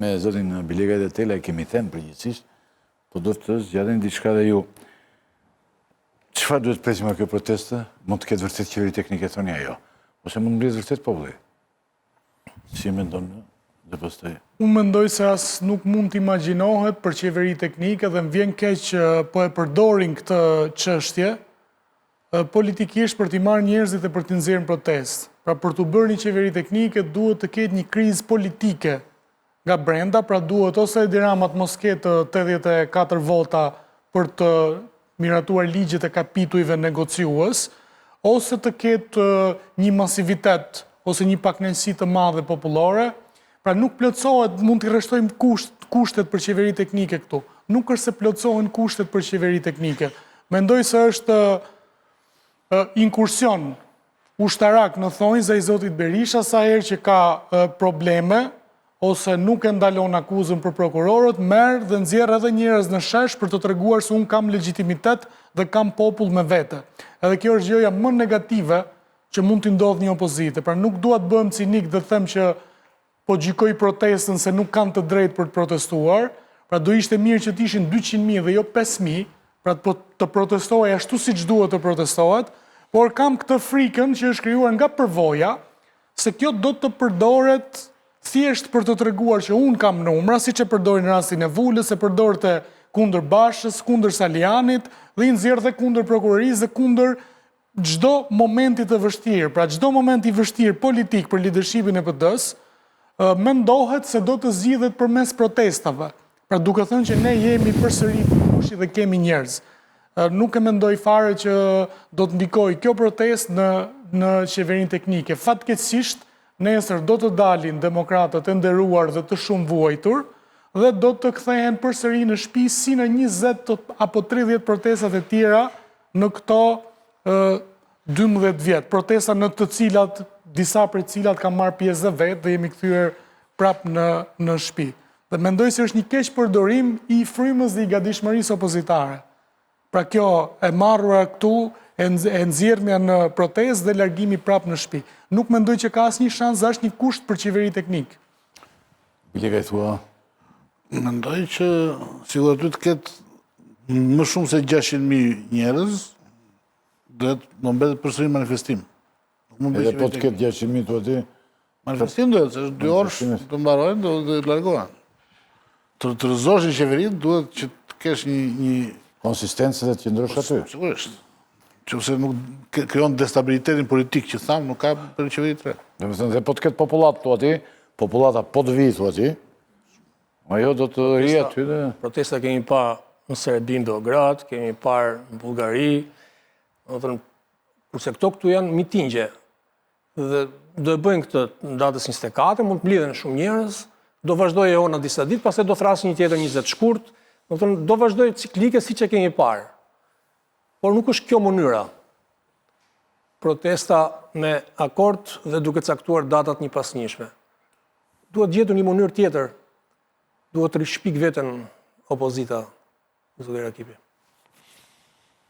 Me zotin Bilega dhe Tela e kemi thënë përgjithsisht, po do të zgjateni diçka dhe ju. Çfarë duhet presim nga kjo protestë? Mund të ketë vërtet qeveri teknike, thoni ajo. Ose mund mbledh vërtet populli? Si mendon dhe pastaj? Unë mendoj se as nuk mund të imagjinohet për qeveri teknike dhe më vjen keq që po e përdorin këtë çështje politikisht për t'i marrë njerëzit e për t'i nxjerrë protestë. Pra për t'u bërë një qeveri teknike duhet të ketë një krizë politike nga brenda, pra duhet ose Edi Rama të mos ketë 84 vota për të miratuar ligjet e kapitujve negociues, ose të ketë një masivitet ose një pakënaqësi të madhe popullore. Pra nuk plotësohet, mund të rreshtojmë kushtet për qeveri teknike këtu. Nuk është se plotësohen kushtet për qeveri teknike. Mendoj se është inkursion ushtarak në thonjza i zotit Berisha sa herë që ka probleme ose nuk e ndalon akuzën për prokurorët, merr dhe nxjerr edhe njerëz në shesh për të treguar se unë kam legjitimitet dhe kam popull me vete. Edhe kjo është gjëja më negative që mund t'i ndodhë një opozite. Pra nuk dua të bëhem cinik dhe them që po gjykoj protestën se nuk kanë të drejtë për të protestuar, pra do ishte mirë që t'ishin 200.000 dhe jo 5.000, pra të protestohej ashtu siç duhet të protestohet, por kam këtë frikën që është krijuar nga përvoja, se kjo do të përdoret thjesht për të treguar që unë kam numra, siç e përdori në rastin e Vulës, e përdorte kundër Bashës, kundër Salianit, dhe i nxjerr dhe kundër prokurorisë dhe kundër çdo momenti të vështirë. Pra çdo moment i vështirë politik për lidershipin e PD-s, mendohet se do të zgjidhet përmes protestave. Pra duke thënë që ne jemi përsëri fushi dhe kemi njerëz. Nuk e mendoj fare që do të ndikojë kjo protestë në qeverinë teknike. Fatkeqësisht nesër do të dalin demokratët e nderuar dhe të shumë vuajtur dhe do të kthehen përsëri në shtëpi si në 20 apo 30 protestat e tjera në këto 12 vjet. Protesta në të cilat disa prej cilat kanë marrë pjesë dhe vetë dhe jemi kthyer prapë në shtëpi. Dhe mendoj se është një keq përdorim i frymës dhe i gatishmërisë opozitare. Pra kjo e marrura këtu, e nxjerrja në protestë dhe largimi prapë në shtëpi. Nuk mendoj që ka asnjë shans, është një kusht për qeveri teknik. Bilega i thua, Mendoj që sigur aty të ketë më shumë se 600.000 njerëz, duhet më mbetet përsëri manifestim. Edhe po të ketë 600.000 të aty, Manifestim duhet, se është 2 orë të mbarojnë, do të largohen. Të rëzosh një qeverit, duhet që të kesh një konsistencë dhe të qëndrosh aty. sigurisht. Që nuk krijon destabilitetin politik që thamë, nuk ka për qeveri të re. Dhe po të ketë popullat të aty, populata po të vitë aty, ajo do të rri aty dhe... Protesta kemi pa në Serbi, në Beograd, kemi parë në Bullgari, kurse këto këtu janë mitingje. Dhe do e bëjnë këtë në datës 24, mund të mblidhen shumë njerëz, do vazhdoj e ona disa ditë, pastaj do thrasë një tjetër 20 shkurt, do vazhdoj ciklike si që kemi parë. Por nuk është kjo mënyra. Protesta me akord dhe duke caktuar datat një pasnjëshme. Duhet gjetur një mënyrë tjetër, duhet të rishpik vetën opozita, zotëri Rakipi.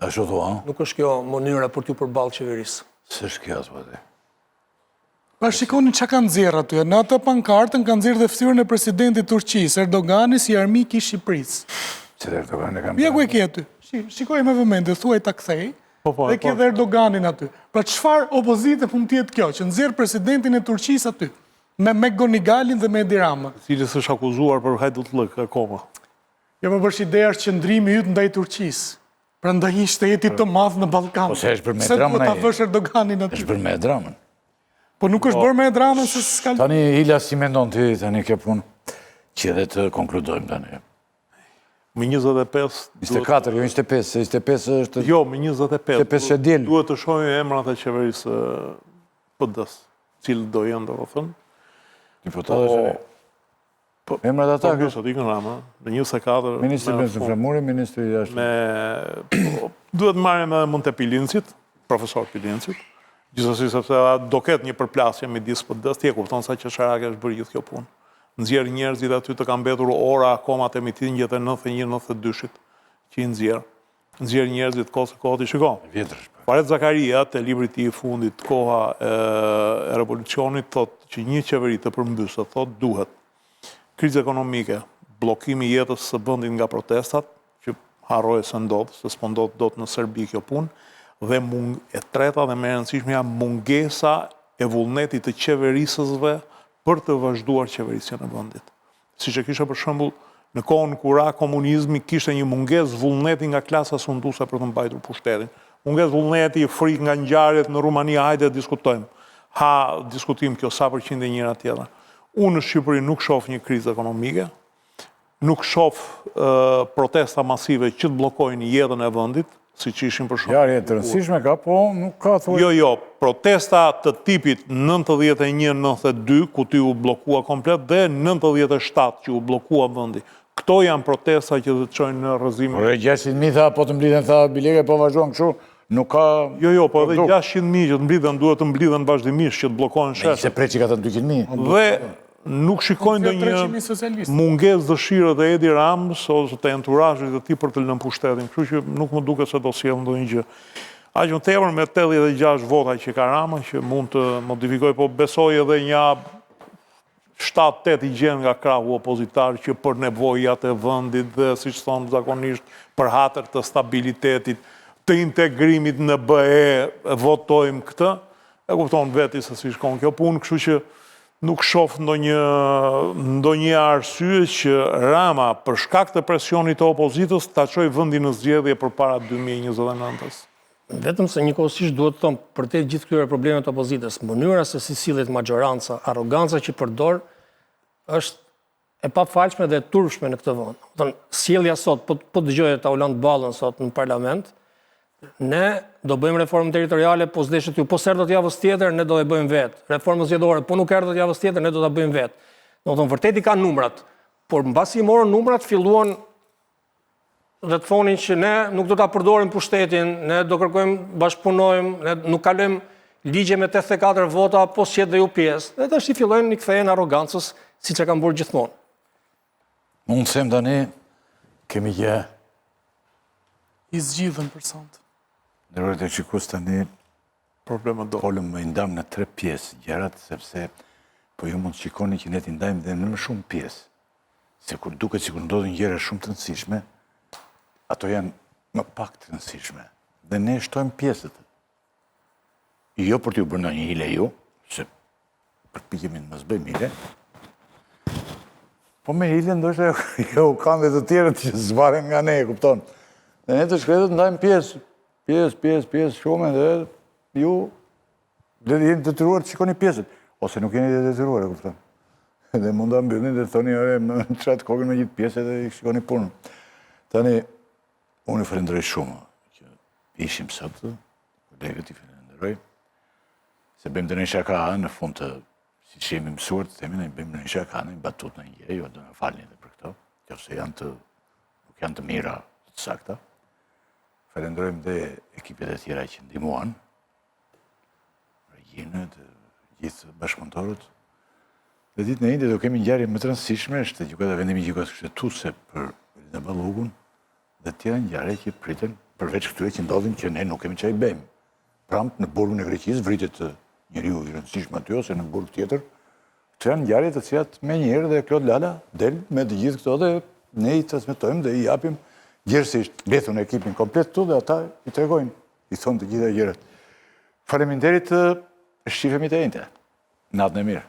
Ashtu thua, Nuk është kjo mënyra për t'ju përballë qeverisë. s'është kjo atë aty. Pa shikoni që kanë nxjerrë aty. Në atë pankartën kanë nxjerrë dhe fytyrën e presidentit Turqisë, Erdogani si armik i Shqipërisë. Që dhe Erdogan e kam... Bje ku e ke aty? Shikoj me vëmendje, thuaj ta kthej. Dhe ke dhe Erdoganin aty. Pra çfarë opozite mund të jetë kjo që nxjerr presidentin e Turqisë aty? Me Gonigalin dhe me Edi Rama. Cili është akuzuar për hajdullëk akoma. Jo më bësh ideja është qëndrimi yt ndaj Turqisë. Pra ndaj një shteti të madh në Ballkan. Po se është për me Se dramën duhet ta ai. vësh Erdoganin aty. është për me dramën. Po nuk është bërë me dramën se s'ka. Tani, Ila, si mendon ti tani kjo punë, që edhe të konkludojmë tani. Me 25... 24, jo 25, se 25 është... Jo, me 25. 25 e diel. Duhet të shohim emrat e qeverisë PD-s, cilë do jenë, do thënë. Deputatët e... Emrat ata, Po, kështë ikën Rama, në 24... Ministri Bensin Flamuri, Ministri Jashtë. Duhet marrë me Monte Pilincit, profesor Pilincit, gjithësësi sepse do ketë një përplasje me disë PD-s, ti e kupton sa që Sharake është bërë gjithë kjo punë. Nxjerë njerëzit aty të kam betur ora akoma të mitingjet e 91-92-shit që i nxjerë. Nxjerë njerëzit kohët i shiko. Vjetërsh. Faret Zakaria, të libri ti i fundit, koha e revolucionit, thot që një qeveri të përmbysë, thot duhet krizë ekonomike, blokimi jetës së vendit nga protestat, që harroje se ndodhë, se s'po ndodhë do të në Serbi kjo punë, dhe e treta dhe me rëndësishmja mungesa e vullnetit të qeverisësve për të vazhduar qeverisjen e vendit. Si që kisha për shembull në kohën kur komunizmi kishte një mungesë vullneti nga klasa sunduese për të mbajtur pushtetin. Mungesë vullneti, frikë nga ngjarjet në Rumani, hajde të diskutojmë. Ha diskutim kjo sa përqind e njëra tjetër. Unë në Shqipëri nuk shoh një krizë ekonomike, nuk shoh protesta masive që të bllokojnë jetën e vendit, si që ishin për shumë. Jarje të rëndësishme ka, po nuk ka thuaj. Jo, protesta të tipit 91-92, ku ti u blokua komplet, dhe 97 që u blokua vendi. Këto janë protesta që të çojnë në rrëzim. Por e 600.000 tha, po të mblidhen tha bilege, po vazhduan kështu, nuk ka... Jo, po edhe 600.000 që të mblidhen, duhet të mblidhen vazhdimisht që të blokojnë Se sheshe. prej që ka të 200.000. Dhe nuk shikojnë do një 300.000 socialistë. mungesë dëshirë dhe Edi Ramës ose të enturazhit e tij për të lënë pushtetin. Kështu që nuk më duket se do sjellë ndonjë gjë. Aq më tepër me 86 vota që ka Rama, që mund të modifikoj, po besoj edhe një 7-8 i gjenë nga krahu opozitar që për nevojat e vendit dhe, si që thonë zakonisht, për hatër të stabilitetit, të integrimit në BE, votojmë këtë, e kupton veti se si shkon kjo punë, kështu që nuk shoh ndonjë arsye që Rama, për shkak të presionit të opozitës, ta çojë vendin në zgjedhje përpara 2029-s. Vetëm se njëkohësisht duhet të thonë për te gjithë këtyre problemet të opozitës, mënyra se si sillet majoranca, arroganca që përdor, është e pafalshme dhe e turpshme në këtë vend. Thonë, sjellja sot, po dëgjoje Taulant Ballën sot në parlament, ne do bëjmë reformë territoriale, po s'deshet ju, po s'erdhët javës tjetër, ne do e bëjmë vetë. Reformën zgjedhore, po nuk erdhët javës tjetër, ne do ta bëjmë vetë. Do të thonë, vërtet i kanë numrat, por mbasi i morën numrat, filluan dhe të thonin që ne nuk do ta përdorim pushtetin, ne do kërkojmë bashkëpunojmë, ne nuk kalojmë ligje me 84 vota, po s'jet dhe ju pjesë. Dhe tash i fillojnë një kthehen arrogancës, siç e kanë bërë gjithmonë. Unë them tani, kemi gjë, I zgjidhen për sonte. ndërrojt e qikus tani, Problemet do. folëm më i ndam në 3 pjesë gjërat, sepse po ju mund të shikoni që ne t'i ndajmë dhe në më shumë pjesë. se kur duket si kur ndodhin gjëra shumë të rëndësishme, ato janë më pak të rëndësishme. Dhe ne shtojmë pjesët. Jo për t'ju bërë një hile ju, se përpikemi në mos bëjmë hile, po me hile ndoshta jo kanë dhe të tjerët që zvaren nga ne, kupton. Dhe ne të shkretët ndajmë pjesë shumë, dhe ju dhe jeni detyruar të shikoni pjesët, ose nuk jeni detyruar, kupton. Dhe mund të mbyllni dhe thoni, më qatë kokën me gjithë pjesët dhe i shikoni punën. Tani, unë i falenderoj shumë që ishim sot, kolegët i falenderoj, se bëjmë të një shaka në fund të, si që jemi mësuar të themi, në bëjmë në një shaka, në një batut në një, jo do në falni dhe për këto, qofse nuk janë të mira të sakta. Falenderojmë dhe ekipet e tjera që ndihmuan, regjinët, gjithë bashkëpunëtorët. Dhe ditë në indi do kemi ngjarje më të rëndësishme, është gjykata vendimi gjykatës kushtetuese për Elina Ballogun dhe tjera ngjarje që priten përveç këtyre që ndodhin që ne nuk kemi çfarë i bëjmë. Prapë në burgun e Greqisë vritet njeriu i rëndësishëm aty ose në burg tjetër. Këto janë ngjarje të cilat menjëherë dhe Klod Lala del me të gjithë këto dhe ne i transmetojmë dhe i japim gjerësisht mbethun e ekipin komplet këtu dhe ata i tregojnë, i thonë të gjitha gjërat. Faleminderit, shifemi të njëjtë. Natën e mirë.